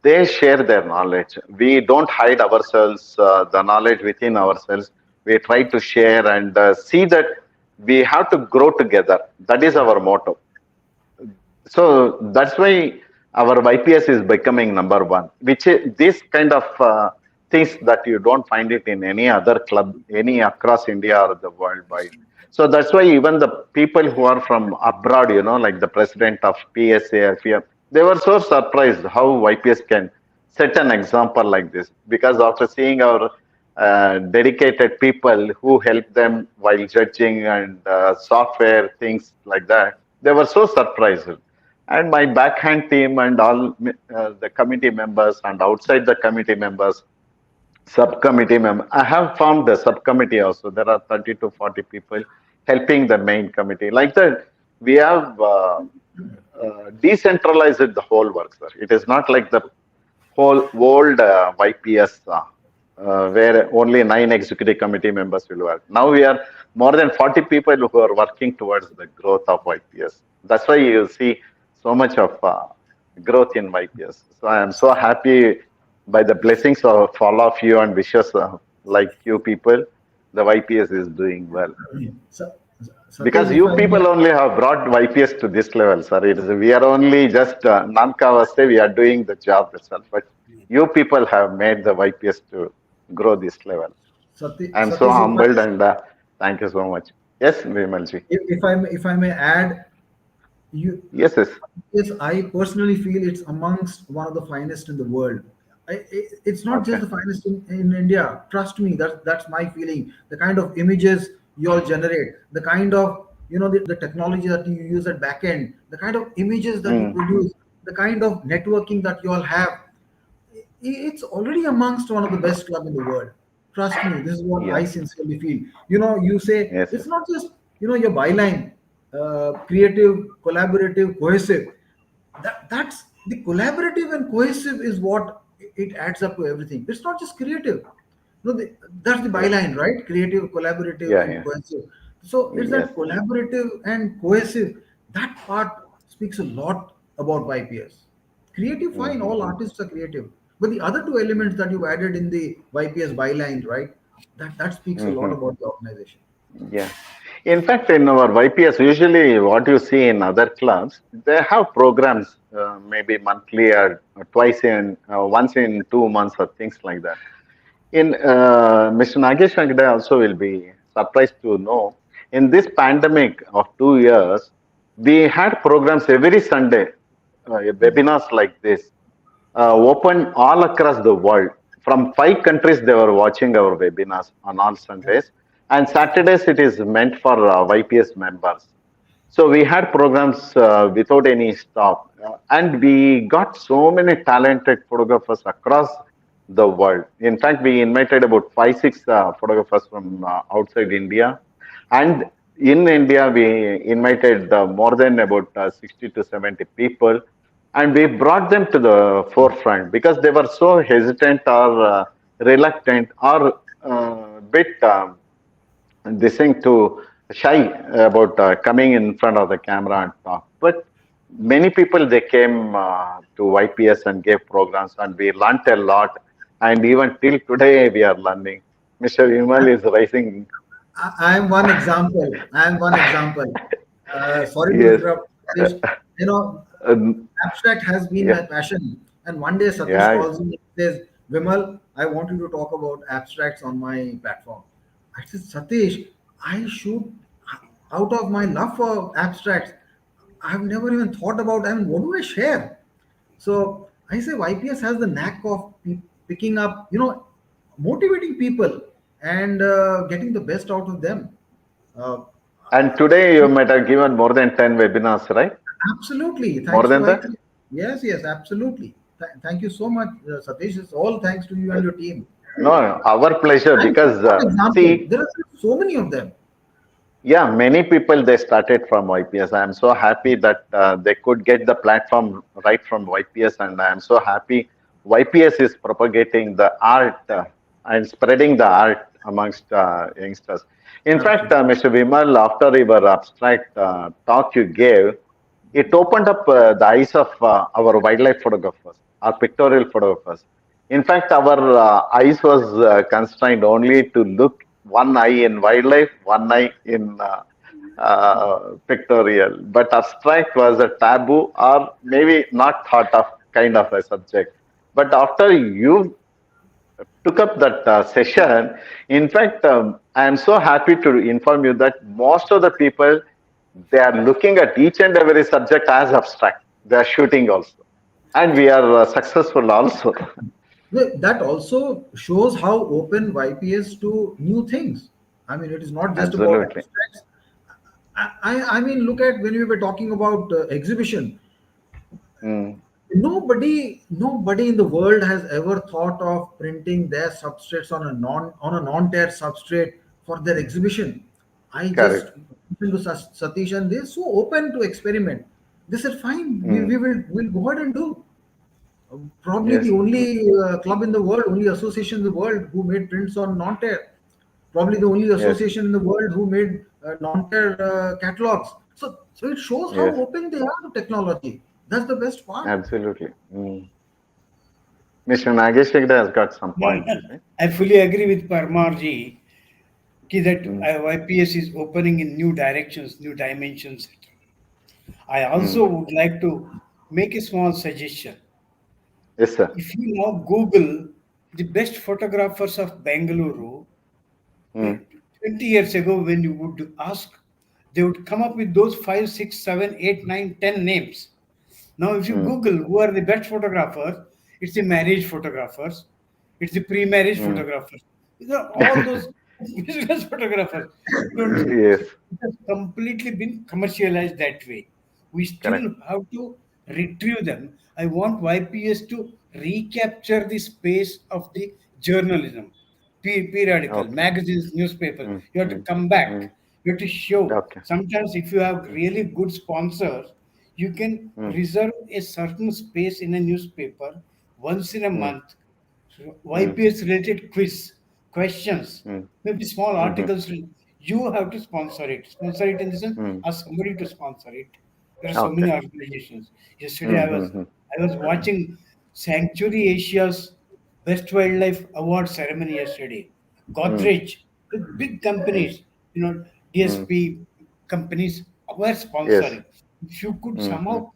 they share their knowledge. We don't hide ourselves, the knowledge within ourselves. We try to share and see that we have to grow together. That is our motto. So that's why our YPS is becoming number one, which is this kind of things that you don't find it in any other club, any across India or the worldwide. So that's why even the people who are from abroad, like the president of PSA, they were so surprised how YPS can set an example like this. Because after seeing our dedicated people who help them while judging and software things like that, they were so surprised. And my backhand team and all the committee members and outside the committee members, subcommittee member. I have formed a subcommittee also. There are 30 to 40 people helping the main committee. Like that, we have decentralized the whole work, sir. It is not like the whole old YPS where only 9 executive committee members will work. Now we are more than 40 people who are working towards the growth of YPS. That's why you see so much of growth in YPS. So I am so happy by the blessings of all of you and wishes like you people. the YPS is doing well. So, Because Satish, if you I may, people only have brought YPS to this level, sir. We are only just non-Kavaste, we are doing the job itself. But you people have made the YPS to grow this level. I'm so Satish, humbled and thank you so much. Yes, Vimalji. if I may add, you, Yes, yes. yes, I personally feel it's amongst one of the finest in the world. It's not just Okay. the finest in India. Trust me, that's my feeling. The kind of images you all generate, the kind of the technology that you use at back end, the kind of images that you Mm, produce, the kind of networking that you all have. It's already amongst one of the best club in the world. Trust me, this is what yeah. I sincerely feel. You say Yes, it's yes. not just your byline, creative, collaborative, cohesive. That's the collaborative and cohesive is what it adds up to everything. It's not just creative. No, that's the Yeah. byline, right? Creative, collaborative, Yeah, and yeah. cohesive. So it's Yes. that collaborative and cohesive. That part speaks a lot about YPS. Creative, fine, all Mm-hmm. artists are creative. But the other two elements that you've added in the YPS byline, right? That speaks a lot Mm-hmm. about the organization. Yeah. In fact, in our YPS, usually what you see in other clubs, they have programs, maybe monthly or twice in, once in 2 months or things like that. In Mr. Nagesh Hegde also will be surprised to know, in this pandemic of 2 years, we had programs every Sunday, webinars like this, open all across the world. From 5 countries, they were watching our webinars on all Sundays. And Saturdays, it is meant for YPS members. So we had programs without any stop. And we got so many talented photographers across the world. In fact, we invited about 5, 6 photographers from outside India. And in India, we invited more than about 60 to 70 people, and we brought them to the forefront because they were so hesitant or reluctant or bit this thing to shy about coming in front of the camera and talk. But many people they came to YPS and gave programs, and we learnt a lot. And even till today, we are learning. Mr. Vimal is rising. I am one example. I am one example. Sorry to Yes. interrupt, Satish. You know, Um, abstract has been yeah. my passion. And one day Satish Yeah. calls me and says, Vimal, I want you to talk about abstracts on my platform. I said, Satish, I shoot out of my love for abstracts. I've never even thought about, I mean, what do I share? So I say YPS has the knack of picking up, motivating people and getting the best out of them. Uh, And today you might have given more than 10 webinars, right? Absolutely. More Thanks to than that? YPS. Yes, yes, absolutely. Thank you so much, Satish. It's all thanks to you and your team. No, no, our pleasure I'm just because one example. see, There are so many of them. yeah, many people they started from YPS. I am so happy that they could get the platform right from YPS, and I am so happy YPS is propagating the art and spreading the art amongst youngsters. In fact, Absolutely. Mr. Vimal, after your abstract talk you gave, it opened up the eyes of our wildlife photographers, our pictorial photographers. In fact, our eyes was constrained only to look one eye in wildlife, one eye in pictorial. But abstract was a taboo or maybe not thought of kind of a subject. But after you took up that session, in fact, I am so happy to inform you that most of the people they are looking at each and every subject as abstract. They are shooting also, and we are successful also. That also shows how open YPS to new things. I mean, it is not just about Absolutely. abstracts. I mean, look at when we were talking about exhibition. Mm, Nobody in the world has ever thought of printing their substrates on a non-tear substrate for their exhibition. I just correct. listened to Satish and they're so open to experiment. They said, "Fine, we Mm, will go ahead and do." Probably the yes. only club in the world, only association in the world who made prints on non-tear. Probably the only Yes. association in the world who made non-tear catalogs. So it shows how Yes. open they are to technology. That's the best part. Absolutely. Mm. Mr. Nagesh Hegde has got some No, points no, to say. I fully agree with Parmarji. that YPS is opening in new directions, new dimensions. I also would like to make a small suggestion. Yes, sir. If you now Google the best photographers of Bengaluru, Mm, 20 years ago, when you would ask, they would come up with those 5, 6, 7, 8, 9, 10 names. Now, if you mm, Google who are the best photographers, it's the marriage photographers, it's the pre-marriage mm. photographers. These are all those business photographers. You don't see. Yes, It has completely been commercialized that way. We correct. still have to retrieve them. I want YPS to recapture the space of the journalism, periodical, Okay. magazines, newspapers. Mm, You have to mm, come back. mm. You have to show. Okay. Sometimes, if you have really good sponsors, you can Mm, reserve a certain space in a newspaper once in a mm, month. So mm, YPS related quiz, questions, mm, maybe small mhm, articles. You have to sponsor it. Sponsor it in the sense, mm. ask somebody to sponsor it. There are so Okay. many organizations. Yesterday, Mm, mm, mm, I was watching Sanctuary Asia's Best Wildlife Award ceremony yesterday. mm, Godrej, the big mm, companies, mm. DSP companies were Yes. sponsoring. If you could Mm, mm, somehow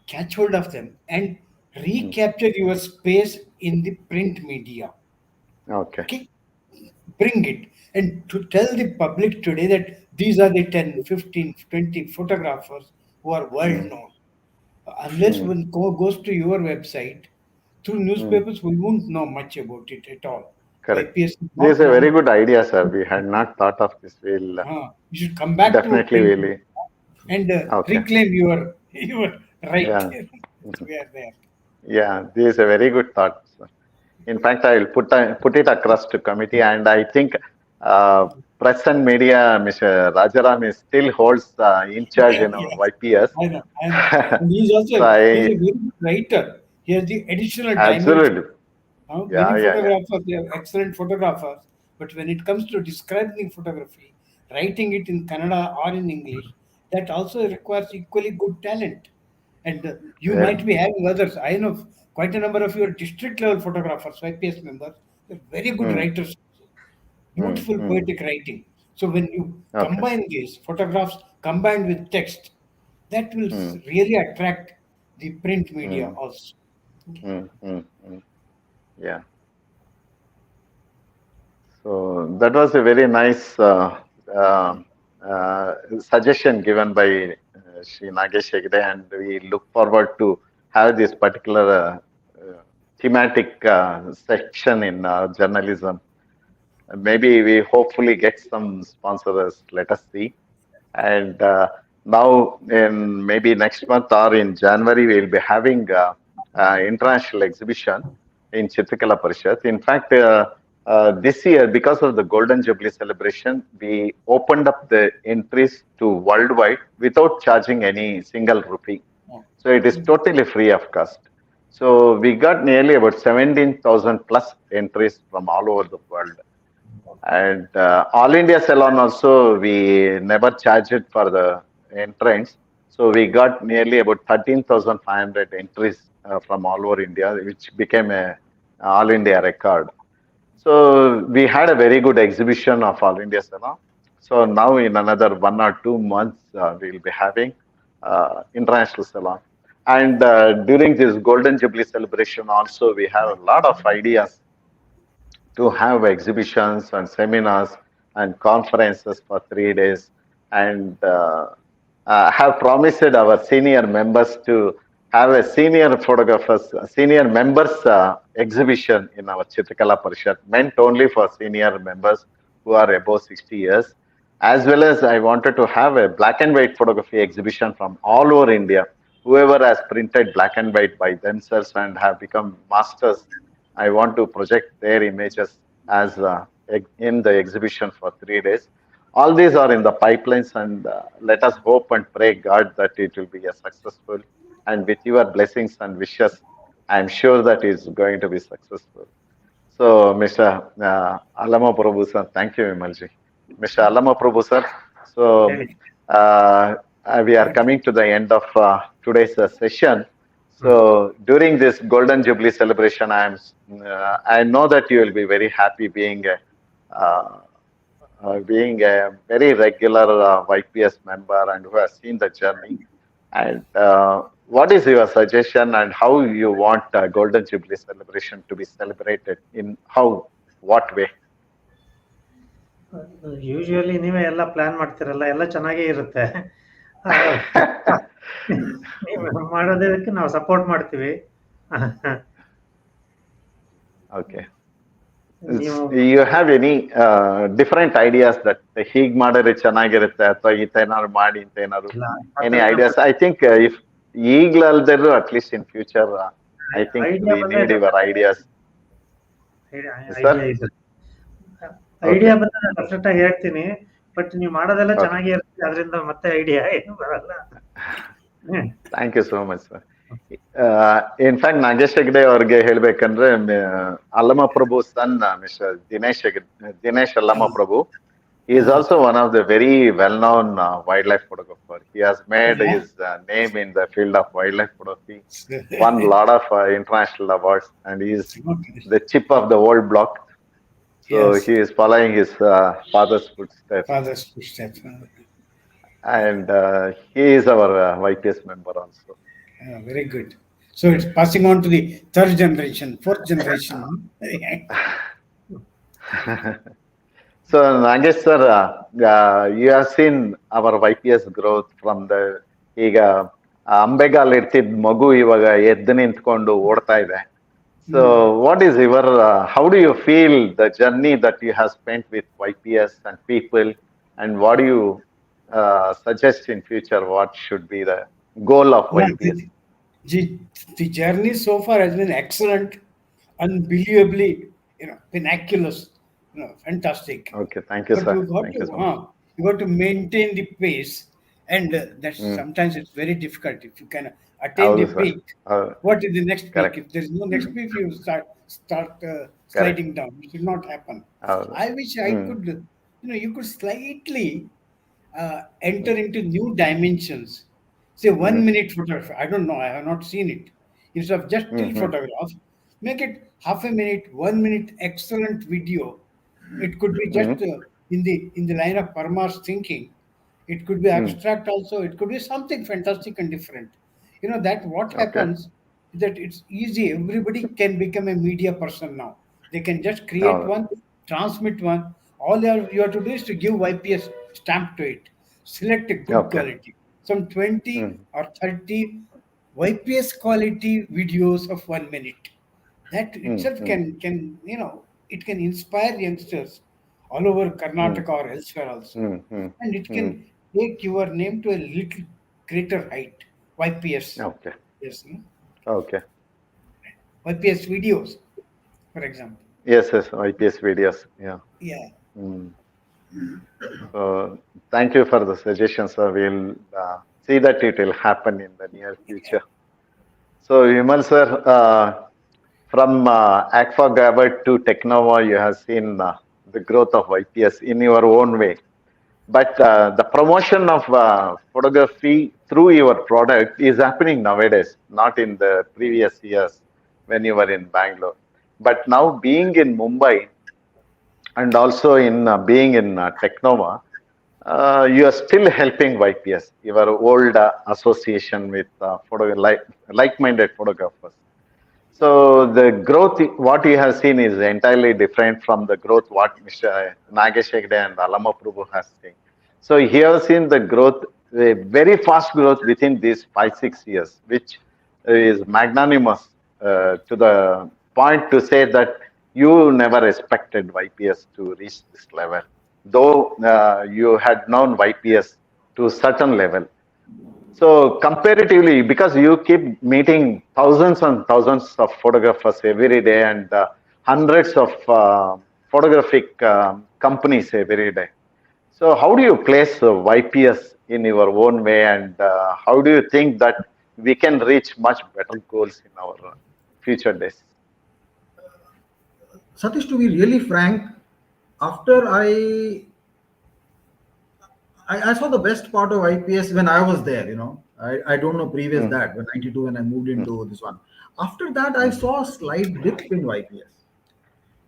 catch hold of them and mm. recapture your space in the print media, Okay. okay, bring it and to tell the public today that these are the 10, 15, 20 photographers who are world Mm, known. Unless mm, one goes to your website through mm. newspapers, we won't know much about it at all. Correct. YPS is This is not a very known. good idea, sir. We had not thought of this. We'll You should come back to definitely print will. and Okay. reclaim your right. Yeah. Mhm. We are there. Yeah. This is a very good thought, sir. In fact, I will put it across to committee, and I think press and media, Mr. Rajaram is still holds in charge in our Yes, YPS. I know, I know. And So he's a I very good writer. He has the additional dimension. absolutely, Many yeah, yeah, yeah. photographers, they are excellent photographers, but when it comes to describing photography, writing it in Kannada or in English, that also requires equally good talent. And you Well, might be having others. I know quite a number of your district level photographers, YPS members, they're very good mm, writers, mm, beautiful mm. poetic writing. So when you Okay. combine these photographs combined with text, that will Mm, really attract the print media mm, also. mm, mm, mm. Yeah. So that was a very nice uh, suggestion given by Shri Nagesh Hegde, and we look forward to have this particular thematic section in journalism. Maybe we hopefully get some sponsors. Let us see. And now, in maybe next month or in January, we'll be having international exhibition in Chitrikala Parishad. In fact, this year, because of the Golden Jubilee celebration, we opened up the entries to worldwide without charging any single rupee. So it is totally free of cost. So we got nearly about 17,000 plus entries from all over the world. And All India Salon also, we never charged it for the entrance. So we got nearly about 13,500 entries from all over India, which became a All India record. So we had a very good exhibition of All India Salon. So now in another 1 or 2 months, we'll be having international salon. And during this Golden Jubilee celebration, also we have a lot of ideas to have exhibitions and seminars and conferences for 3 days, and have promised our senior members to have a senior members exhibition in our Chitrikala Parishad, meant only for senior members who are above 60 years. As well as I wanted to have a black and white photography exhibition from all over India. Whoever has printed black and white by themselves and have become masters, I want to project their images as in the exhibition for 3 days. All these are in the pipelines, and let us hope and pray God that it will be a successful. And with your blessings and wishes, I am sure that it's going to be successful. So, Mr. Allama Prabhu sir, thank you, Vimalji. Mr. Allama Prabhu sir, so Okay. we are coming to the end of today's session. So during this Golden Jubilee celebration, I know that you will be very happy being a being a very regular YPS member and who has seen the journey. And what is your suggestion and how you want Golden Jubilee celebration to be celebrated? In how, what way? Usually ನೀವೇ ಎಲ್ಲ plan ಮಾಡ್ತಿರಲ್ಲ, ಎಲ್ಲ ಚೆನ್ನಾಗೇ ಇರುತ್ತೆ. ನೀವು ಮಾಡೋದಕ್ಕೆ ನಾವು support ಮಾಡ್ತೀವಿ. Okay. ನೀವು You have any different ideas that ಹೀಗ್ ಮಾಡಿದ್ರೆ ಚೆನ್ನಾಗಿರುತ್ತೆ ಅಥವಾ ಈ ತರ ಏನಾದ್ರು ಮಾಡಿ ಅಂತ ಏನಾದ್ರು ಇಲ್ಲ, any ideas? I think if ಈಗ್ಲಲ್ದಿದ್ರು at least in future, I think idea we ಬಂದ್ರೆ need your ideas. Sir? Idea ಇದೆ. ಐಡಿಯಾ ಬಂದ್ರೆ ನಾನು ಡೆಫಿನೆಟ್ ಆಗಿ ಹೇಳ್ತೀನಿ, ಬಟ್ ನೀವು ಮಾಡೋದೆಲ್ಲ Okay. ಚೆನ್ನಾಗೇ ಇರುತ್ತೆ, ಅದರಿಂದ ಮತ್ತೆ ಐಡಿಯಾ ಏನು ಬರಲ್ಲ. Thank you so much, sir. In fact Nagesh Hegde ಅವ್ರಿಗೆ ಹೇಳ್ಬೇಕಂದ್ರೆ Allama Prabhu son mister Dinesh Allama Prabhu is also one of the very well-known wildlife photographer. He has made his name in the field of wildlife photography, won a lot of international awards, and he is the chip of the old block. So Yes. he is following his father's footsteps, Father's footsteps. and he is our YPS member also. Very good. So it's passing on to the third generation, fourth generation. So, Nagesh sir, you have seen our YPS growth from the ಈಗ ಅಂಬೆಗಾಲ್ ಇರ್ತಿದ್ ಮಗು ಇವಾಗ ಎದ್ದು ನಿಂತ್ಕೊಂಡು ಓಡ್ತಾ ಇದೆ. So, what is your, how do you feel the journey that you have spent with YPS and people, and what do you suggest in future? What should be the goal of YPS? The journey so far has been excellent, unbelievably, pinaculous, fantastic. Okay, thank you, But sir. you got Thank to, you so much. you got to maintain the pace, and that's sometimes it's very difficult. If you can attain the ಹೌದು sir. peak, what is the next peak? Correct. If there is no next peak, you start sliding down. It will not happen. ಹೌದು. I wish I could, you could slightly enter into new dimensions. Say 1 minute photography. I don't know. I have not seen it. Instead of just still photograph, make it half a minute, 1 minute, excellent video. It could be just in the line of Parmar's thinking. It could be abstract also. It could be something fantastic and different. That what happens is that it's easy. Everybody can become a media person now. They can just create one, transmit one. All you have to do is to give YPS stamp to it. Select a good quality. Some 20 or 30 YPS quality videos of 1 minute. That itself can it can inspire youngsters all over Karnataka or elsewhere also. And it can take your name to a little greater height. YPS. Okay. Yes. Okay. YPS videos, for example. Yes, YPS videos. Yeah. Yeah. So, thank you for the suggestion, sir. We'll see that it will happen in the near future. So, Vimal sir, from Agfa Gabbard to Technova, you have seen the growth of YPS in your own way. But the promotion of photography through your product is happening nowadays, not in the previous years when you were in Bangalore. But now being in Mumbai and also in being in Technova, you are still helping YPS, your old association with like-minded photographers. So the growth, what you have seen is entirely different from the growth what Mr. Nagesh Hegde and Allama Prabhu has seen. So he has seen the growth, a very fast growth within these 5-6 years, which is magnanimous to the point to say that you never expected YPS to reach this level, though you had known YPS to a certain level. So comparatively, because you keep meeting thousands and thousands of photographers every day and hundreds of photographic companies every day. So how do you place YPS in your own way, and how do you think that we can reach much better goals in our future days? Satish, to be really frank, after I saw the best part of IPS when I was there, I don't know previous that, when 92 when I moved into this one. After that, I saw a slight dip in YPS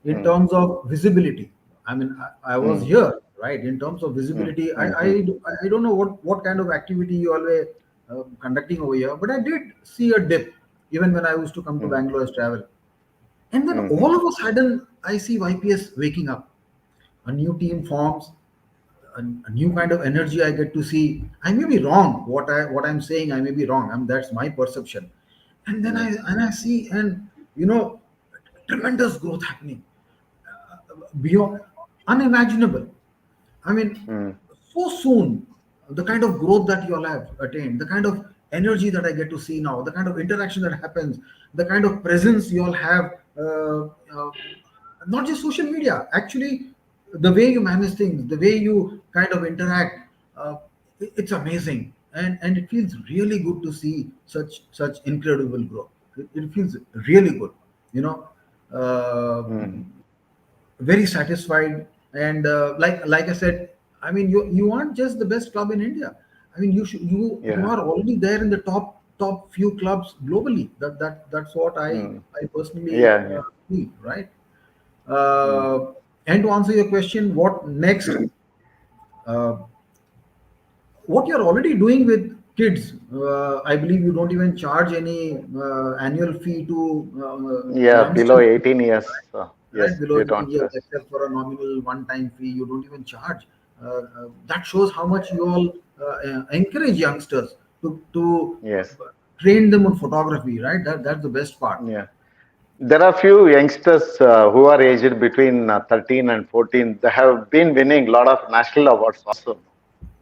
in terms of visibility. I mean, I was here right? In terms of mm, visibility, mm, I don't know what kind of activity you all were conducting over here, but I did see a dip even when I used to come to mm, Bangalore as travel. And then mm, all of a sudden, I see YPS waking up. A new team forms, a new kind of energy I get to see. I may be wrong. What I'm saying, I may be wrong. That's my perception. And then mm, I see, and you know, tremendous growth happening beyond unimaginable. I mean, mm, so soon, the kind of growth that you all have attained, the kind of energy that I get to see now, the kind of interaction that happens, the kind of presence you all have, not just social media, actually, the way you manage things, the way you kind of interact, it's amazing. And it feels really good to see such incredible growth. It feels really good, you know. Uh, mm. very satisfied, and like I said, I mean, you aren't just the best club in India. I mean, you Yeah. are already there in the top few clubs globally. That's what i Mm. i personally Yeah. Yeah. see, right? Mm. And to answer your question, what next, uh, what you're already doing with kids, I believe you don't even charge any annual fee to Yeah. Below youngsters, 18 years. right? Yes, Below we 18 don't years, charge. except for a nominal one-time fee, you don't even charge. That shows how much you all encourage youngsters to Yes. train them on photography, right? That's the best part. Yeah. There are few youngsters who are aged between 13 and 14. They have been winning a lot of national awards also.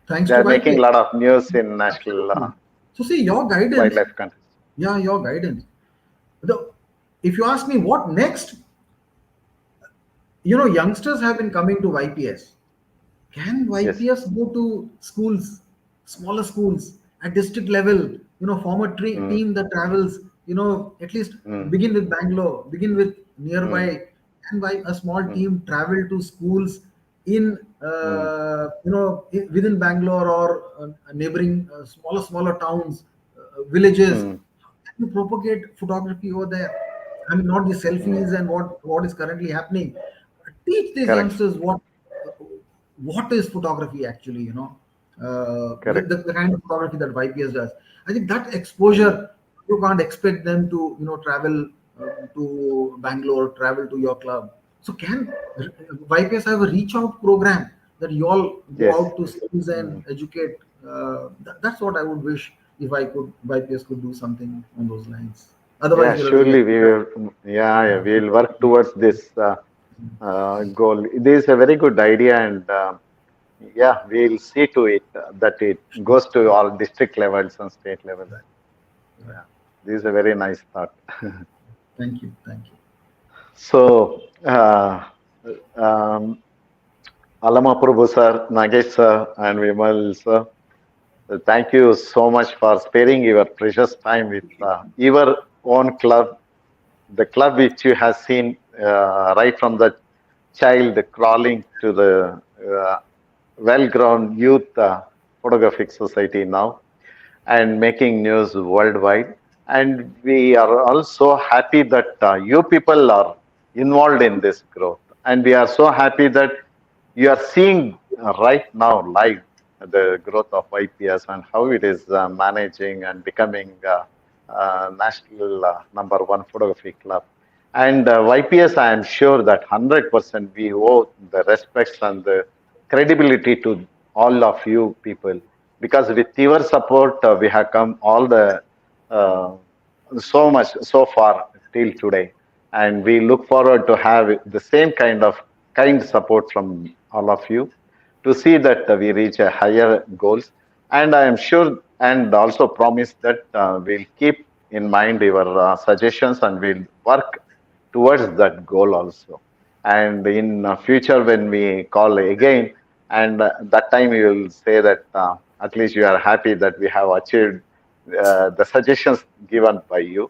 Thanks They to are making a YPS. lot of news in national Absolutely. So see, your guidance, wildlife contest. yeah, your guidance. The, if you ask me what next, youngsters have been coming to YPS. Can Yes. YPS go to schools, smaller schools at district level? Form a Mm, team that travels. At least mm, begin with Bangalore, begin with mm, nearby, and by a small mm, team travel to schools in mm, within Bangalore or neighboring smaller towns, villages. mm. Can you propagate photography over there? I mean, not the Mm. selfies and what is currently happening. Teach these Correct. youngsters what is photography actually, Correct. the kind of photography that YPS does. I think that Mm. exposure, you can't expect them to travel to Bangalore, travel to your club. So can YPS have a reach out program that you all go Yes. out to schools and Mm. educate? That's what I would wish, if I could YPS could do something on those lines. Otherwise Yeah, we're a surely waste we of will. Yeah, yeah, we will work towards this goal. This is a very good idea, and yeah, we'll see to it that it time. goes to all district levels and state levels. Right, right. Yeah, this is a very nice thought. Thank you, thank you. So, um, Allama Prabhu sir, Nagesh sir, and Vimal sir, thank you so much for sparing your precious time with your own club, the club which you have seen right from the child crawling to the well-grown youth photographic society now and making news worldwide. And we are also happy that you people are involved in this growth. And we are so happy that you are seeing right now live the growth of YPS and how it is managing and becoming national number one photography club. And YPS, I am sure that 100% we owe the respects and the credibility to all of you people, because with your support we have come all the uh, so much so far till today, and we look forward to have the same kind of kind support from all of you to see that we reach a higher goals. And I am sure and also promise that we'll keep in mind your suggestions and we'll work towards that goal also. And in future, when we call again, and that time you will say that at least you are happy that we have achieved the suggestions given by you.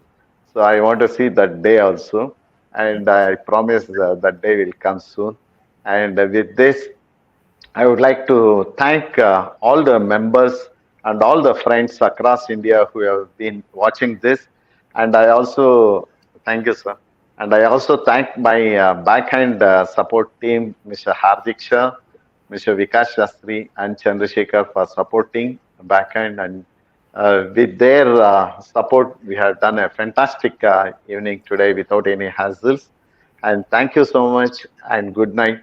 So I want to see that day also, and I promise that day will come soon. And with this, I would like to thank all the members and all the friends across India who have been watching this. And I also thank you, sir. And I also thank my backhand support team, Mr. Hardik Shah, Mr. Vikas Shastri and Chandrasekhar for supporting backend, and with their support, we have done a fantastic evening today without any hassles. And thank you so much, and good night,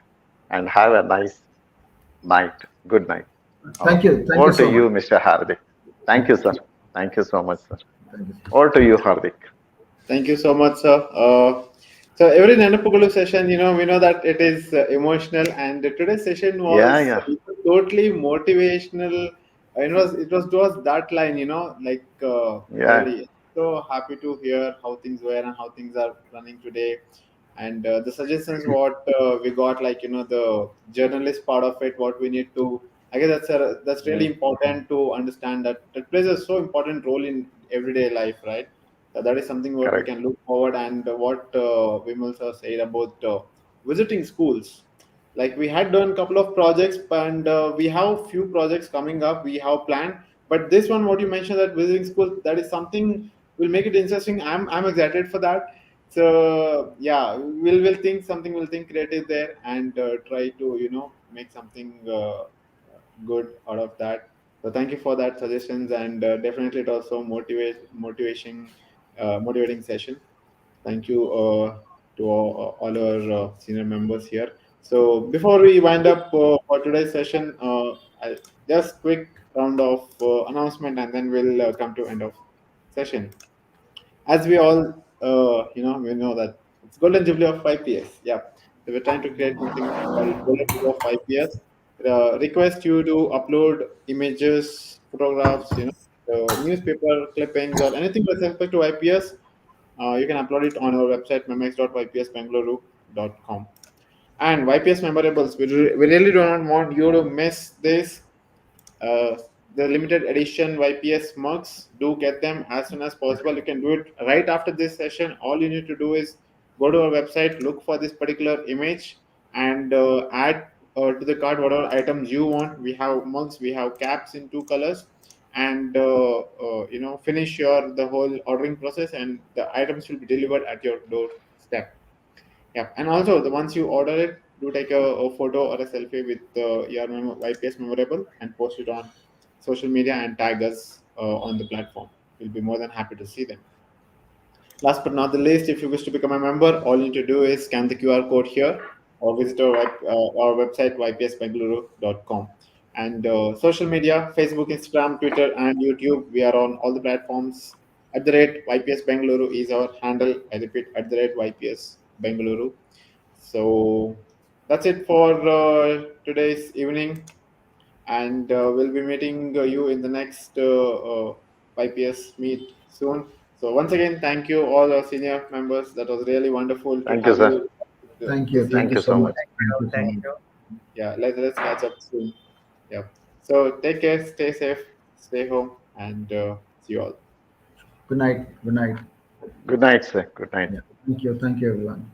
and have a nice night. Good night. Thank you Over to so much. you, Mr. Hardik. Thank you, sir. Thank you so much, sir. Thank you. Over to you, Hardik. Thank you so much, sir. So every Nenapugalu session, we know that it is emotional, and today's session Yeah, was yeah, totally motivational. It was that line, like yeah. really so happy to hear how things were and how things are running today, and the suggestions what we got, like the journalist part of it, what we need to. I guess that's really Mm, important to understand that it plays a so important role in everyday life, right? That is something what we correct. can look forward, and what Vimal sir said about visiting schools. Like we had done a couple of projects, and we have few projects coming up. We have planned, but this one, what you mentioned, that visiting schools, that is something will make it interesting. I'm excited for that. So yeah, we'll think creative there, and try to make something good out of that. So thank you for that suggestions, and definitely it also motivating session. Thank you to all our senior members here. So before we wind up for today's session, just quick round of announcement, and then we'll come to end of session. As we all we know that it's Golden Jubilee of YPS. Yeah, so we're trying to create something called Golden Jubilee of YPS. Request you to upload images, photographs, newspaper clippings, or anything with respect to YPS. You can upload it on our website memex.ypsbengaluru.com. And YPS memorables, we really do not want you to miss this. uh, the limited edition YPS mugs, do get them as soon as possible. You can do it right after this session. All you need to do is go to our website, look for this particular image, and add to the cart whatever items you want. We have mugs, we have caps in two colors, and finish your the whole ordering process, and the items will be delivered at your doorstep. Yeah, and also the once you order it, do take a photo or a selfie with your YPS memorable and post it on social media and tag us on the platform. We'll be more than happy to see them. Last but not the least, if you wish to become a member, all you need to do is scan the QR code here or visit our website ypsbengaluru.com. And social media, Facebook, Instagram, Twitter, and YouTube, we are on all the platforms. At the rate YPS Bengaluru is our handle. I repeat, at the rate YPS Bengaluru. So that's it for today's evening, and we'll be meeting you in the next YPS meet soon. So once again, thank you all our senior members. That was really wonderful to Thank you, have sir. you Thank you. this Thank Thank you you evening. so so much. much. Thank you so Thank much. you. Yeah, let's catch up soon. Yeah. So take care, stay safe, stay home, and see you all. Good night. Good night. Good night, sir. Good night. Yeah. Thank you. Thank you, everyone.